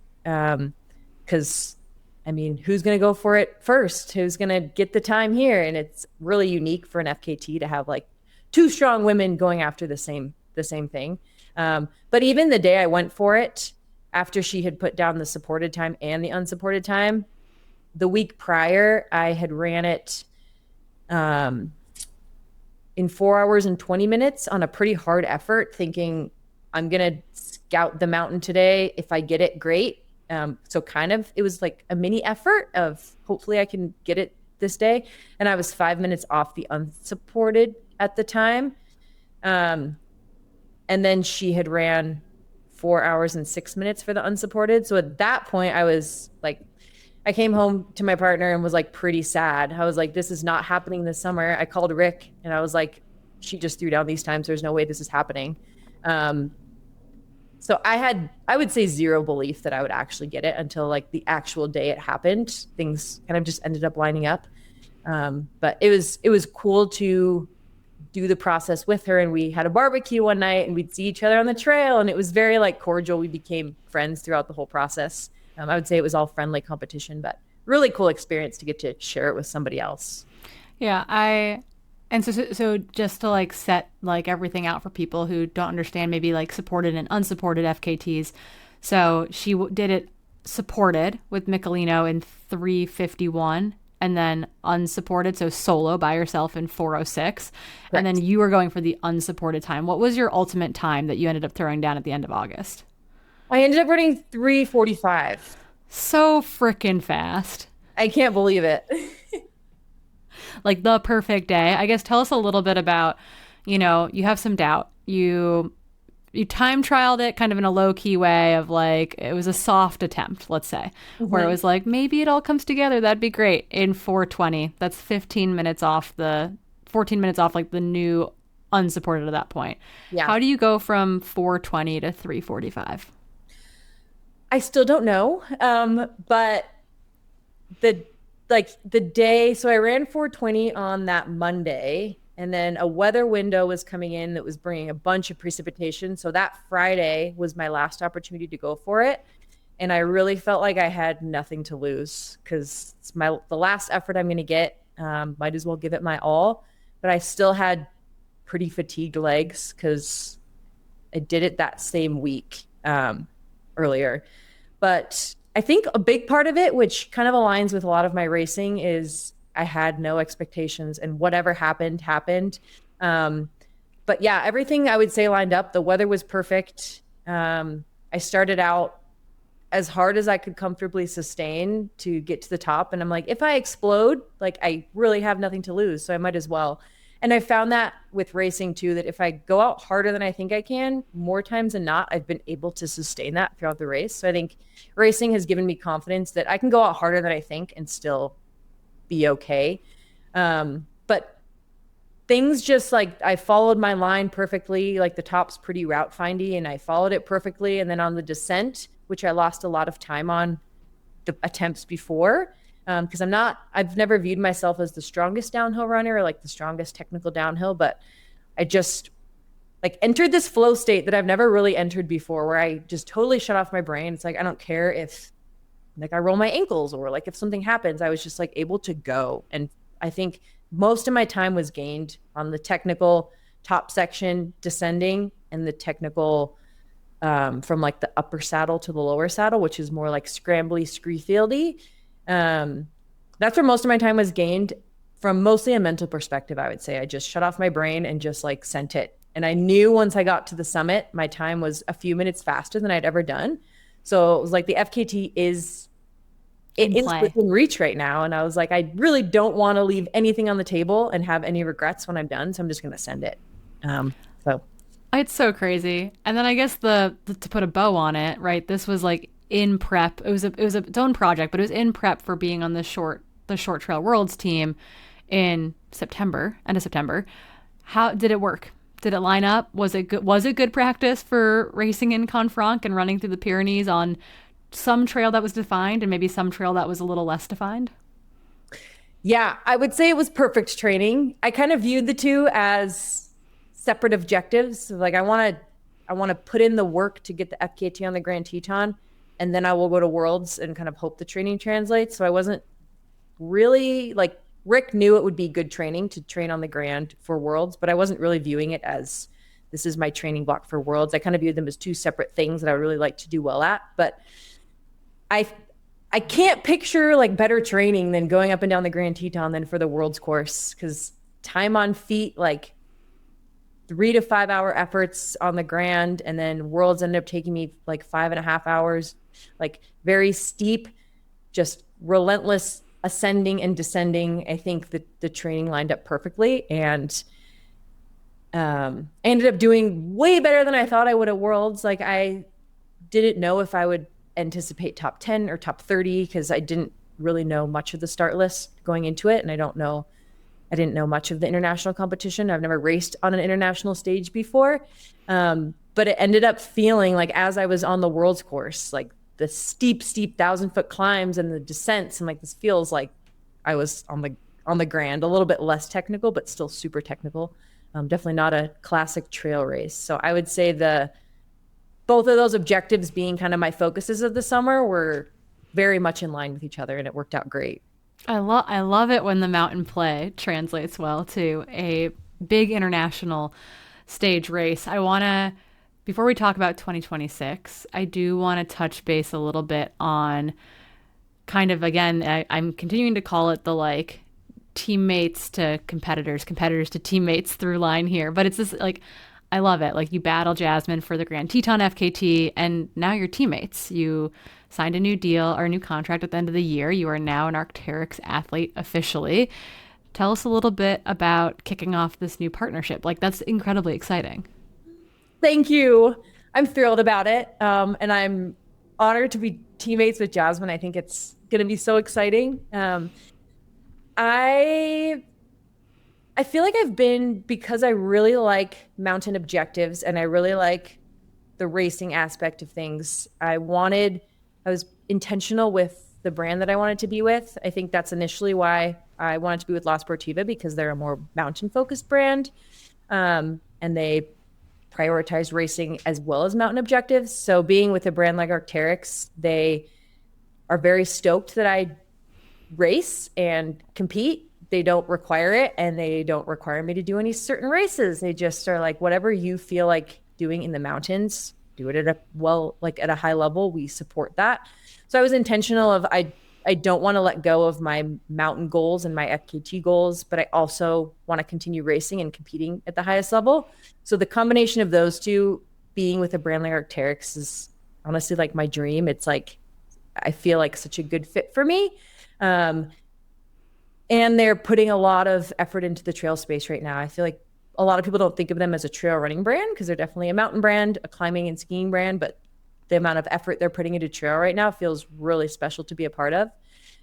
Because I mean, who's going to go for it first? Who's going to get the time here? And it's really unique for an FKT to have like two strong women going after the same thing. But even the day I went for it, after she had put down the supported time and the unsupported time, the week prior, I had ran it in 4 hours and 20 minutes on a pretty hard effort, thinking I'm going to scout the mountain today. If I get it, great. So kind of, it was like a mini effort of hopefully I can get it this day. And I was 5 minutes off the unsupported at the time. And then she had ran 4 hours and 6 minutes for the unsupported. So at that point I was like, I came home to my partner and was like pretty sad. I was like, this is not happening this summer. I called Rick and I was like, she just threw down these times. There's no way this is happening. So I would say zero belief that I would actually get it until like the actual day it happened. Things kind of just ended up lining up. But it was cool to do the process with her, and we had a barbecue one night and we'd see each other on the trail, and it was very like cordial. We became friends throughout the whole process. I would say it was all friendly competition, but really cool experience to get to share it with somebody else. Yeah, and so just to like set like everything out for people who don't understand maybe like supported and unsupported FKTs. So she did it supported with Michelino in 3:51, and then unsupported, so solo by herself in 4:06. Correct. And then you were going for the unsupported time. What was your ultimate time that you ended up throwing down at the end of August? I ended up running 3:45. So freaking fast. I can't believe it. Like the perfect day. I guess tell us a little bit about, you have some doubt. You time trialed it kind of in a low key way of like, it was a soft attempt, let's say, where it was like, maybe it all comes together. That'd be great. In 4:20, that's 14 minutes off like the new unsupported at that point. Yeah. How do you go from 4:20 to 3:45? I still don't know. But the day, so I ran 4:20 on that Monday, and then a weather window was coming in that was bringing a bunch of precipitation. So that Friday was my last opportunity to go for it. And I really felt like I had nothing to lose because it's the last effort I'm going to get. Might as well give it my all. But I still had pretty fatigued legs because I did it that same week earlier. But I think a big part of it, which kind of aligns with a lot of my racing, is I had no expectations and whatever happened, happened. But yeah, everything I would say lined up. The weather was perfect. I started out as hard as I could comfortably sustain to get to the top. And I'm like, if I explode, like I really have nothing to lose. So I might as well. And I found that with racing too, that if I go out harder than I think I can, more times than not, I've been able to sustain that throughout the race. So I think racing has given me confidence that I can go out harder than I think and still be okay. But things just like I followed my line perfectly. Like the top's pretty route findy and I followed it perfectly. And then on the descent, which I lost a lot of time on the attempts before, because I've never viewed myself as the strongest downhill runner or like the strongest technical downhill, but like entered this flow state that I've never really entered before, where I just totally shut off my brain. It's like, I don't care if like I roll my ankles or like if something happens. I was just like able to go. And I think most of my time was gained on the technical top section descending and the technical from like the upper saddle to the lower saddle, which is more like scrambly, screefieldy. That's where most of my time was gained from mostly a mental perspective, I would say. I just shut off my brain and just like sent it. And I knew once I got to the summit, my time was a few minutes faster than I'd ever done. So it was like the FKT is within reach right now. And I was like, I really don't want to leave anything on the table and have any regrets when I'm done. So I'm just going to send it. So it's so crazy. And then I guess the to put a bow on it, right? This was like in prep. It was its own project, but it was in prep for being on the short trail worlds team in September, end of September. How did it work? Did it line up? Was it good? Was it good practice for racing in Confranc and running through the Pyrenees on some trail that was defined and maybe some trail that was a little less defined? Yeah, I would say it was perfect training. I kind of viewed the two as separate objectives. Like I want to put in the work to get the FKT on the Grand Teton, and then I will go to Worlds and kind of hope the training translates. So I wasn't really like, Rick knew it would be good training to train on the Grand for Worlds, but I wasn't really viewing it as this is my training block for Worlds. I kind of viewed them as two separate things that I would really like to do well at. But I can't picture like better training than going up and down the Grand Teton than for the Worlds course, because time on feet, like 3 to 5 hour efforts on the Grand, and then Worlds ended up taking me like 5.5 hours, like very steep, just relentless ascending and descending. I think that the training lined up perfectly, and I ended up doing way better than I thought I would at Worlds. Like I didn't know if I would anticipate top 10 or top 30 because I didn't really know much of the start list going into it, and I didn't know much of the international competition. I've never raced on an international stage before, but it ended up feeling like, as I was on the Worlds course, like the steep 1,000-foot climbs and the descents, and like this feels like I was on the Grand, a little bit less technical, but still super technical. Definitely not a classic trail race. So I would say both of those objectives being kind of my focuses of the summer were very much in line with each other, and it worked out great. I love it when the mountain play translates well to a big international stage race. Before we talk about 2026, I do want to touch base a little bit on kind of, again, I'm continuing to call it the like teammates to competitors to teammates through line here, but it's this like, I love it. Like you battle Jazmine for the Grand Teton FKT, and now you're teammates. You signed a new deal or a new contract at the end of the year. You are now an Arc'teryx athlete officially. Tell us a little bit about kicking off this new partnership. Like that's incredibly exciting. Thank you. I'm thrilled about it. And I'm honored to be teammates with Jazmine. I think it's going to be so exciting. I feel like because I really like mountain objectives and I really like the racing aspect of things. I was intentional with the brand that I wanted to be with. I think that's initially why I wanted to be with La Sportiva, because they're a more mountain focused brand. And they prioritize racing as well as mountain objectives. So being with a brand like Arc'teryx, they are very stoked that I race and compete. They don't require it, and they don't require me to do any certain races. They just are like, whatever you feel like doing in the mountains, do it at a high level. We support that. So I was intentional of, I don't want to let go of my mountain goals and my FKT goals, but I also want to continue racing and competing at the highest level. So the combination of those two, being with a brand like Arc'teryx, is honestly like my dream. It's like, I feel like such a good fit for me. And they're putting a lot of effort into the trail space right now. I feel like a lot of people don't think of them as a trail running brand, because they're definitely a mountain brand, a climbing and skiing brand, but the amount of effort they're putting into trail right now feels really special to be a part of.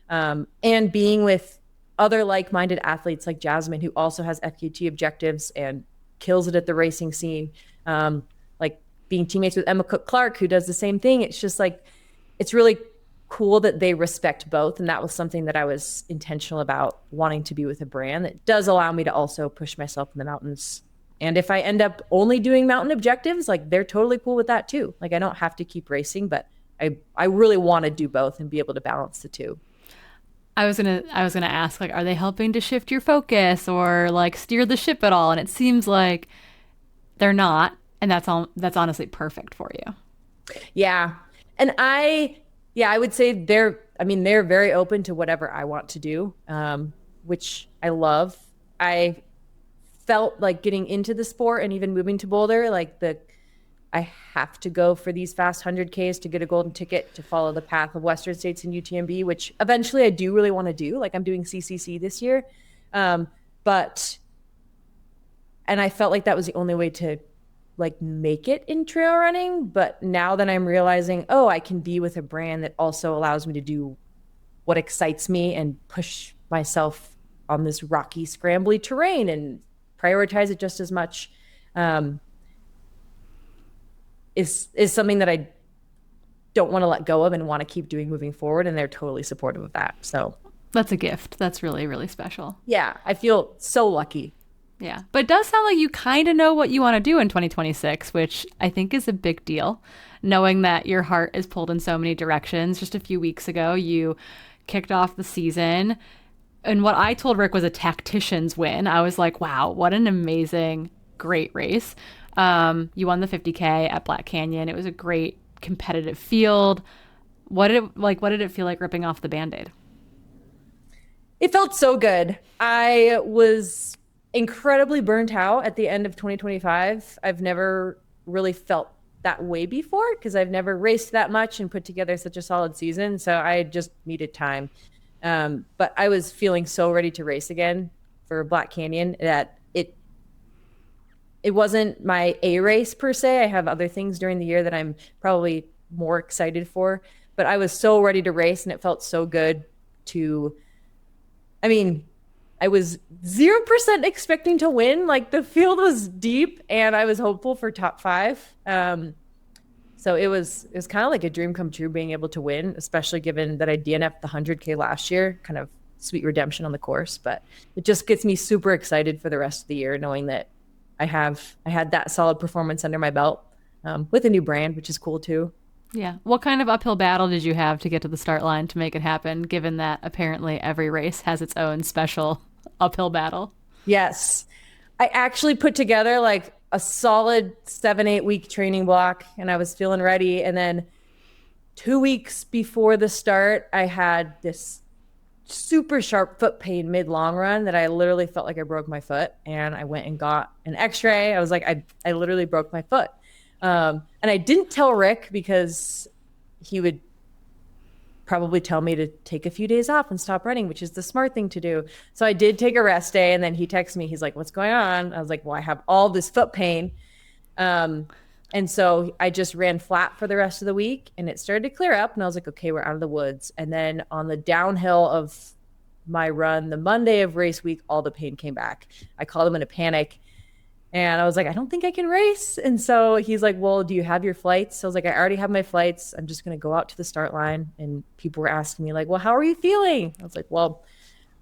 And being with other like-minded athletes like Jazmine, who also has FKT objectives and kills it at the racing scene. Like being teammates with Emma Cook-Clark, who does the same thing. It's just like, it's really cool that they respect both. And that was something that I was intentional about, wanting to be with a brand that does allow me to also push myself in the mountains And if I end up only doing mountain objectives, like they're totally cool with that too. Like I don't have to keep racing, but I really want to do both and be able to balance the two. I was gonna ask, like, are they helping to shift your focus or like steer the ship at all? And it seems like they're not, and that's honestly perfect for you. Yeah. And I would say they're very open to whatever I want to do, which I love. I felt like getting into the sport and even moving to Boulder, I have to go for these fast 100Ks to get a golden ticket to follow the path of Western States and UTMB, which eventually I do really want to do. Like I'm doing CCC this year. And I felt like that was the only way to like make it in trail running. But now that I'm realizing, I can be with a brand that also allows me to do what excites me and push myself on this rocky, scrambly terrain and prioritize it just as much, is something that I don't want to let go of and want to keep doing moving forward. And they're totally supportive of that. So that's a gift. That's really, really special. Yeah. I feel so lucky. Yeah. But it does sound like you kind of know what you want to do in 2026, which I think is a big deal. Knowing that your heart is pulled in so many directions. Just a few weeks ago, you kicked off the season. And what I told Rick was a tactician's win. I was like, wow, what an amazing, great race. You won the 50K at Black Canyon. It was a great competitive field. What did it feel like ripping off the Band-Aid? It felt so good. I was incredibly burnt out at the end of 2025. I've never really felt that way before because I've never raced that much and put together such a solid season. So I just needed time. But I was feeling so ready to race again for Black Canyon that it wasn't my A race per se. I have other things during the year that I'm probably more excited for, but I was so ready to race and it felt so good I was 0% expecting to win. Like the field was deep and I was hopeful for top 5. So it was kind of like a dream come true being able to win, especially given that I DNF'd the 100K last year, kind of sweet redemption on the course, but it just gets me super excited for the rest of the year, knowing that I had that solid performance under my belt, with a new brand, which is cool too. Yeah. What kind of uphill battle did you have to get to the start line to make it happen, given that apparently every race has its own special uphill battle? Yes. I actually put together like a solid 7-8 week training block and I was feeling ready. And then 2 weeks before the start, I had this super sharp foot pain mid long run that I literally felt like I broke my foot, and I went and got an x-ray. I was like, I literally broke my foot. And I didn't tell Rick because he would probably tell me to take a few days off and stop running, which is the smart thing to do. So I did take a rest day, and then he texted me. He's like, what's going on? I was like, well, I have all this foot pain. And so I just ran flat for the rest of the week, and it started to clear up, and I was like, okay, we're out of the woods. And then on the downhill of my run, the Monday of race week, all the pain came back. I called him in a panic, and I was like, I don't think I can race. And so he's like, well, do you have your flights? So I was like, I already have my flights. I'm just going to go out to the start line. And people were asking me like, well, how are you feeling? I was like, well,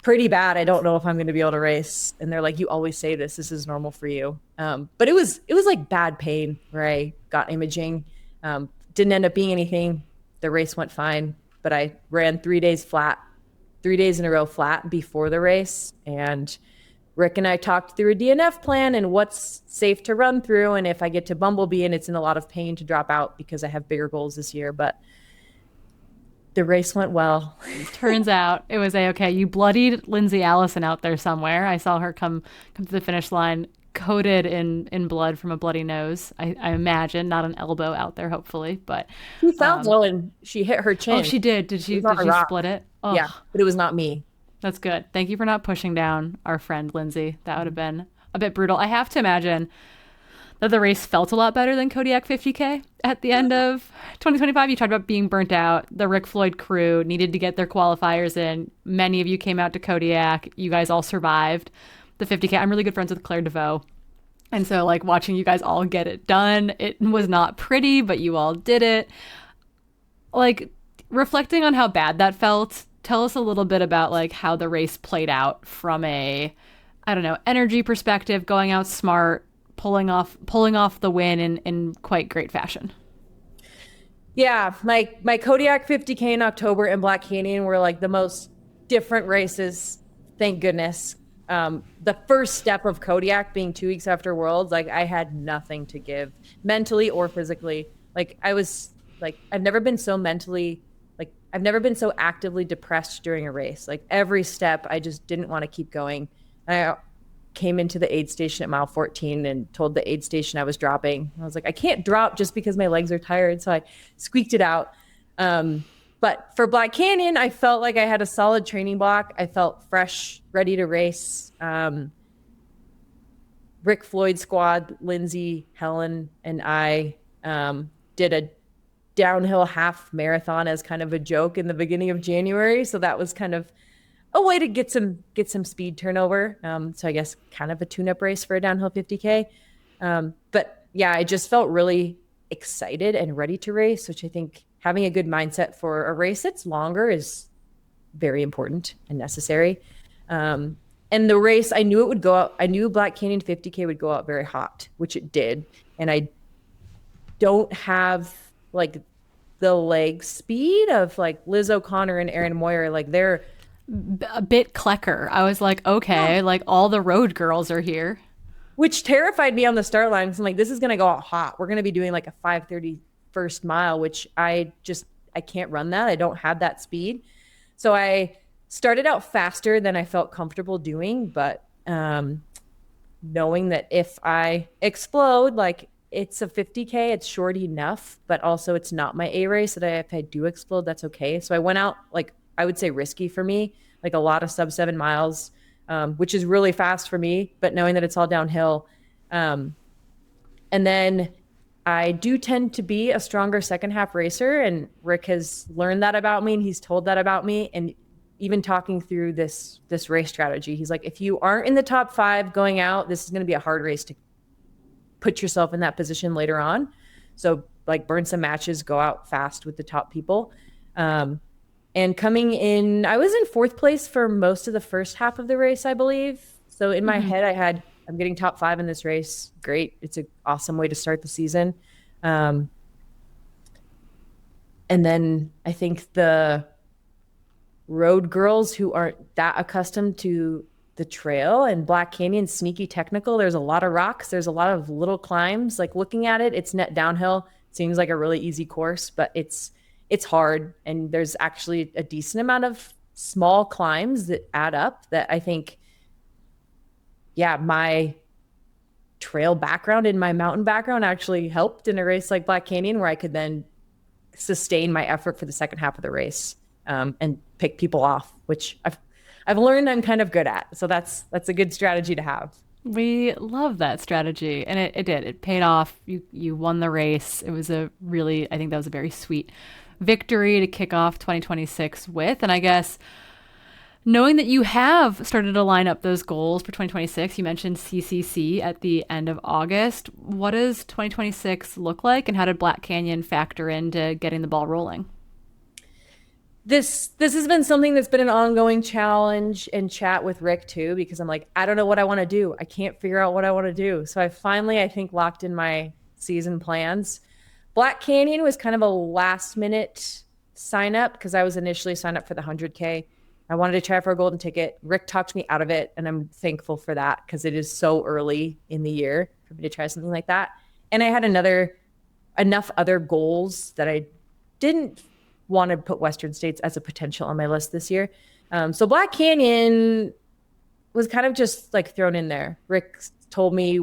pretty bad. I don't know if I'm going to be able to race. And they're like, you always say this is normal for you. But it was like bad pain where I got imaging. Didn't end up being anything. The race went fine, but I ran 3 days flat, 3 days in a row flat before the race. And Rick and I talked through a DNF plan and what's safe to run through. And if I get to Bumblebee and it's in a lot of pain, to drop out because I have bigger goals this year. But the race went well. Turns out it was A-okay. You bloodied Lindsay Allison out there somewhere. I saw her come to the finish line coated in blood from a bloody nose. I imagine, not an elbow out there, hopefully. But she fell low and she hit her chin. Oh, she did. Did she split it? Oh. Yeah, but it was not me. That's good. Thank you for not pushing down our friend Lindsay. That would have been a bit brutal. I have to imagine that the race felt a lot better than Kodiak 50K at the end of 2025. You talked about being burnt out. The Rick Floyd crew needed to get their qualifiers in. Many of you came out to Kodiak. You guys all survived the 50K. I'm really good friends with Claire DeVoe. And so like watching you guys all get it done, it was not pretty, but you all did it. Like reflecting on how bad that felt, tell us a little bit about like how the race played out from a, I don't know, energy perspective, going out smart, pulling off the win in quite great fashion. Yeah, my Kodiak 50K in October and Black Canyon were like the most different races. Thank goodness. The first step of Kodiak being 2 weeks after Worlds, like I had nothing to give mentally or physically. Like I was like, I've never been so actively depressed during a race. Like every step, I just didn't want to keep going. I came into the aid station at mile 14 and told the aid station I was dropping. I was like, I can't drop just because my legs are tired. So I squeaked it out. But for Black Canyon, I felt like I had a solid training block. I felt fresh, ready to race. Rick Floyd squad, Lindsay, Helen, and I did a downhill half marathon as kind of a joke in the beginning of January. So that was kind of a way to get some speed turnover. So I guess kind of a tune-up race for a downhill 50K. But yeah, I just felt really excited and ready to race, which I think having a good mindset for a race that's longer is very important and necessary. And the race, I knew it would go out. I knew Black Canyon 50K would go out very hot, which it did. And I don't have like the leg speed of like Liz O'Connor and Erin Moyer. Like they're a bit Klecker. I was like, okay, yeah. Like all the road girls are here. Which terrified me on the start line. Because I'm like, this is going to go out hot. We're going to be doing like a 5:30 first mile, which I can't run that. I don't have that speed. So I started out faster than I felt comfortable doing. But knowing that if I explode, like it's a 50K, it's short enough, but also it's not my A race that if I do explode, that's okay. So I went out like, I would say risky for me, like a lot of sub 7 miles, which is really fast for me, but knowing that it's all downhill. And then I do tend to be a stronger second half racer, and Rick has learned that about me and he's told that about me. And even talking through this race strategy, he's like, if you aren't in the top 5 going out, this is going to be a hard race to put yourself in that position later on. So like burn some matches, go out fast with the top people. And coming in, I was in 4th place for most of the first half of the race, I believe. So in my head, I'm getting top 5 in this race. Great. It's an awesome way to start the season. And then I think the road girls who aren't that accustomed to the trail and Black Canyon, sneaky technical. There's a lot of rocks. There's a lot of little climbs. Like looking at it, it's net downhill. It seems like a really easy course, but it's hard. And there's actually a decent amount of small climbs that add up that I think, yeah, my trail background and my mountain background actually helped in a race like Black Canyon, where I could then sustain my effort for the second half of the race and pick people off, which I've learned I'm kind of good at. So that's a good strategy to have. We love that strategy. And it did. It paid off. You won the race. It was I think that was a very sweet victory to kick off 2026 with. And I guess knowing that you have started to line up those goals for 2026, you mentioned CCC at the end of August. What does 2026 look like, and how did Black Canyon factor into getting the ball rolling? This has been something that's been an ongoing challenge and chat with Rick too, because I'm like, I don't know what I want to do. I can't figure out what I want to do. So I finally, I think, locked in my season plans. Black Canyon was kind of a last minute sign up because I was initially signed up for the 100K. I wanted to try for a golden ticket. Rick talked me out of it, and I'm thankful for that because it is so early in the year for me to try something like that. And I had enough other goals that I didn't want to put Western States as a potential on my list this year. So Black Canyon was kind of just like thrown in there. Rick told me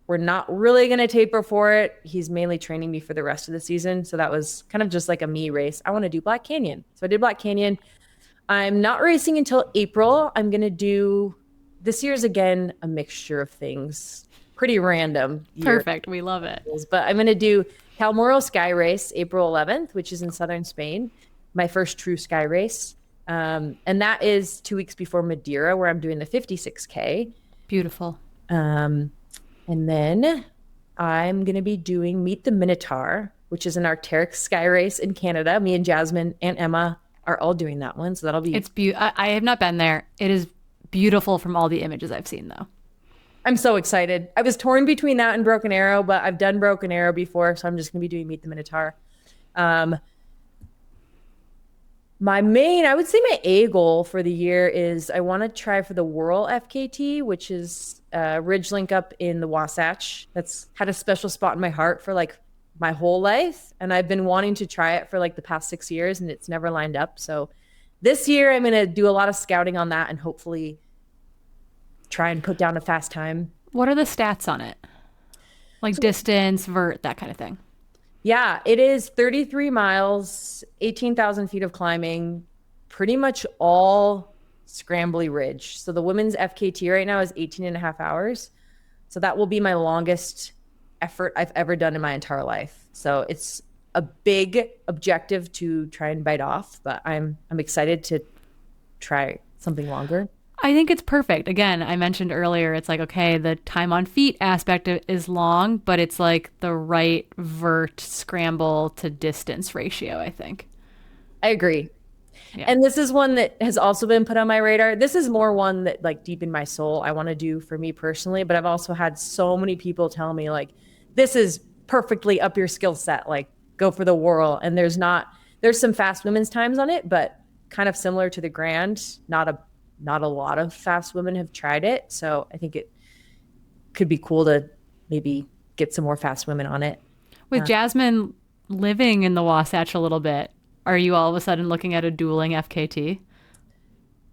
we're not really going to taper for it. He's mainly training me for the rest of the season. So that was kind of just like a me race. I want to do Black Canyon. So I did Black Canyon. I'm not racing until April. I'm going to do, this year's again, a mixture of things. Pretty random. Perfect. We love it. But I'm going to do Calmoro Sky Race, April 11th, which is in southern Spain, my first true sky race. And that is 2 weeks before Madeira, where I'm doing the 56K. Beautiful. And then I'm going to be doing Meet the Minotaur, which is an Arc'teryx sky race in Canada. Me and Jazmine and Emma are all doing that one. So that'll be... I have not been there. It is beautiful from all the images I've seen, though. I'm so excited. I was torn between that and Broken Arrow, but I've done Broken Arrow before, so I'm just gonna be doing Meet the Minotaur. Um, I would say my A goal for the year is I want to try for the Whirl FKT, which is a ridge link up in the Wasatch. That's had a special spot in my heart for like my whole life. And I've been wanting to try it for like the past 6 years and it's never lined up. So this year I'm going to do a lot of scouting on that and hopefully try and put down a fast time. What are the stats on it? Like distance, vert, that kind of thing. Yeah, it is 33 miles, 18,000 feet of climbing, pretty much all scrambly ridge. So the women's FKT right now is 18 and a half hours. So that will be my longest effort I've ever done in my entire life. So it's a big objective to try and bite off, but I'm excited to try something longer. I think it's perfect. Again, I mentioned earlier, it's like, okay, the time on feet aspect is long, but it's like the right vert scramble to distance ratio, I think. I agree. Yeah. And this is one that has also been put on my radar. This is more one that like deep in my soul I want to do for me personally, but I've also had so many people tell me like, this is perfectly up your skill set. Like go for the Whirl. And there's some fast women's times on it, but kind of similar to the Grand, not a lot of fast women have tried it. So I think it could be cool to maybe get some more fast women on it. With Jazmine living in the Wasatch a little bit, are you all of a sudden looking at a dueling FKT?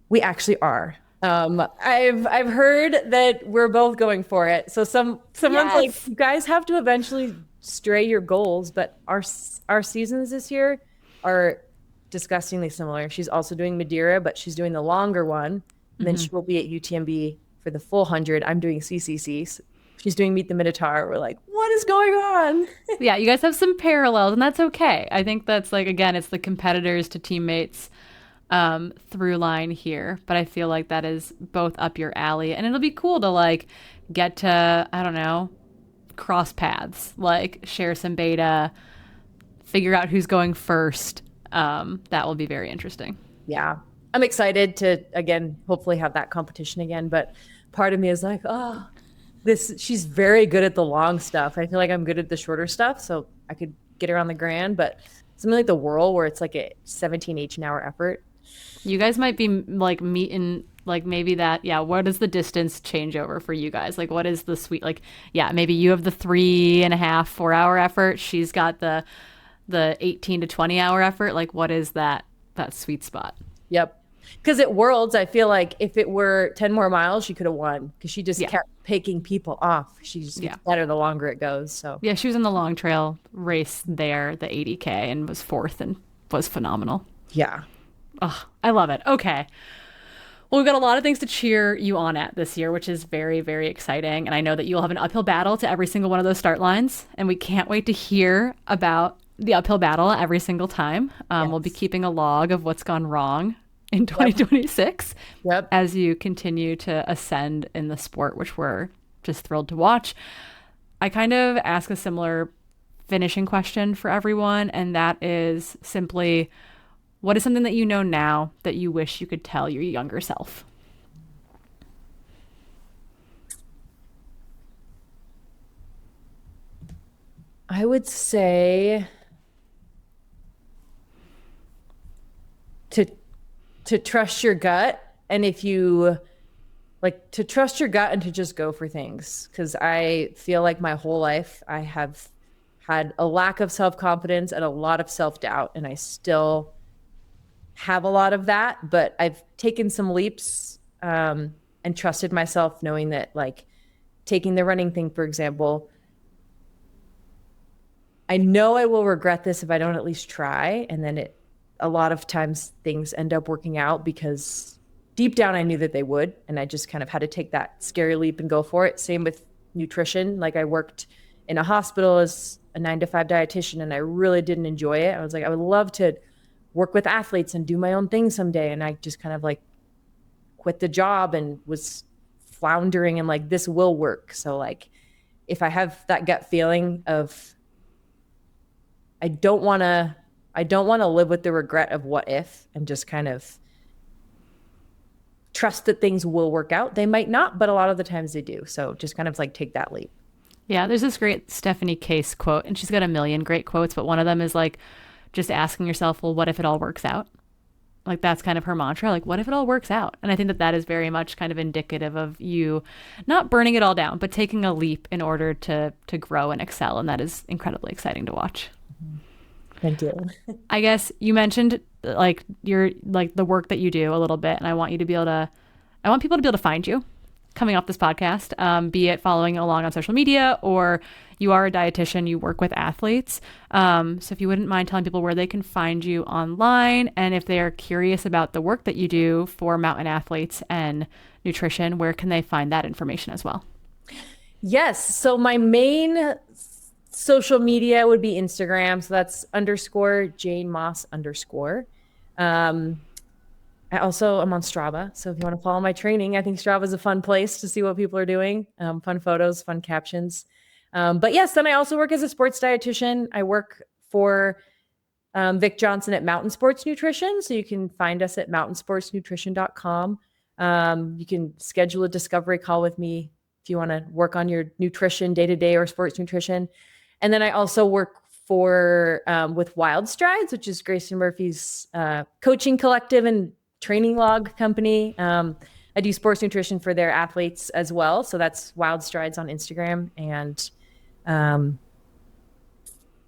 We actually are. I've heard that we're both going for it. So someone's like, you guys have to eventually stray your goals, but our seasons this year are disgustingly similar. She's also doing Madeira, but she's doing the longer one. And then she will be at UTMB for the full 100. I'm doing CCC. So she's doing Meet the Minotaur. We're like, what is going on? Yeah, you guys have some parallels, and that's okay. I think that's like, again, it's the competitors to teammates through line here. But I feel like that is both up your alley. And it'll be cool to like get to, I don't know, cross paths, like share some beta, figure out who's going first. That will be very interesting. Yeah. I'm excited to, again, hopefully have that competition again. But part of me is like, she's very good at the long stuff. I feel like I'm good at the shorter stuff. So I could get her on the Grand, but something like the Whirl where it's like a 17 each an hour effort. You guys might be like meeting like maybe that. Yeah. What is the distance changeover for you guys? Like what is the sweet, like, yeah, maybe you have the 3.5, 4 hour effort. She's got the 18 to 20 hour effort. Like what is that sweet spot? Yep. Because at Worlds, I feel like if it were 10 more miles, she could have won because she just kept picking people off. She just gets better the longer it goes. So yeah, she was in the long trail race there, the 80K, and was fourth and was phenomenal. Yeah. Oh, I love it. Okay. Well, we've got a lot of things to cheer you on at this year, which is very, very exciting. And I know that you'll have an uphill battle to every single one of those start lines. And we can't wait to hear about the uphill battle every single time. We'll be keeping a log of what's gone wrong in 2026 as you continue to ascend in the sport, which we're just thrilled to watch. I kind of ask a similar finishing question for everyone, and that is simply, what is something that you know now that you wish you could tell your younger self? I would say to trust your gut, and if you like to trust your gut and to just go for things, because I feel like my whole life I have had a lack of self-confidence and a lot of self-doubt, and I still have a lot of that, but I've taken some leaps and trusted myself, knowing that, like, taking the running thing, for example, I know I will regret this if I don't at least try, and then a lot of times things end up working out because deep down I knew that they would, and I just kind of had to take that scary leap and go for it. Same with nutrition. Like, I worked in a hospital as a 9-to-5 dietitian, and I really didn't enjoy it. I was like, I would love to work with athletes and do my own thing someday. And I just kind of like quit the job and was floundering and like, this will work. So like, if I have that gut feeling of, I don't want to live with the regret of what if, and just kind of trust that things will work out. They might not, but a lot of the times they do. So just kind of like take that leap. Yeah, there's this great Stephanie Case quote, and she's got a million great quotes, but one of them is like just asking yourself, well, what if it all works out? Like that's kind of her mantra, like what if it all works out? And I think that that is very much kind of indicative of you not burning it all down, but taking a leap in order to grow and excel, and that is incredibly exciting to watch. Thank you. I guess you mentioned like your like the work that you do a little bit, and I want people to be able to find you coming off this podcast, be it following along on social media, or you are a dietitian, you work with athletes. So if you wouldn't mind telling people where they can find you online, and if they're curious about the work that you do for mountain athletes and nutrition, where can they find that information as well? Yes. So my main social media would be Instagram. So that's _Jane_Moss_. I also am on Strava. So if you want to follow my training, I think Strava is a fun place to see what people are doing. Fun photos, fun captions. But yes, then I also work as a sports dietitian. I work for Vic Johnson at Mountain Sports Nutrition. So you can find us at mountainsportsnutrition.com. You can schedule a discovery call with me if you want to work on your nutrition day-to-day or sports nutrition. And then I also work for with Wild Strides, which is Grayson Murphy's coaching collective and training log company. I do sports nutrition for their athletes as well. So that's Wild Strides on Instagram. And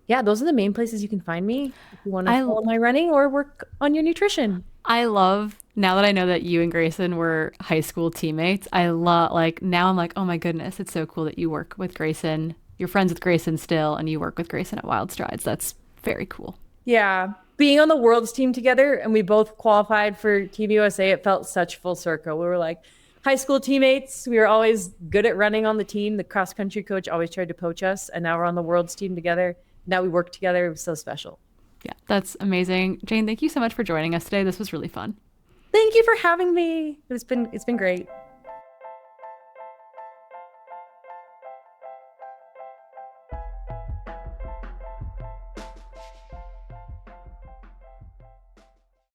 yeah, those are the main places you can find me if you want to follow my running or work on your nutrition. I love, now that I know that you and Grayson were high school teammates, I love, like, now I'm like, oh my goodness, it's so cool that you work with Grayson. You're friends with Grayson still, and you work with Grayson at Wild Strides. That's very cool. Yeah. Being on the world's team together, and we both qualified for Team USA, it felt such full circle. We were like high school teammates. We were always good at running on the team. The cross country coach always tried to poach us, and now we're on the world's team together. Now we work together. It was so special. Yeah, that's amazing. Jane, thank you so much for joining us today. This was really fun. Thank you for having me. It's been great.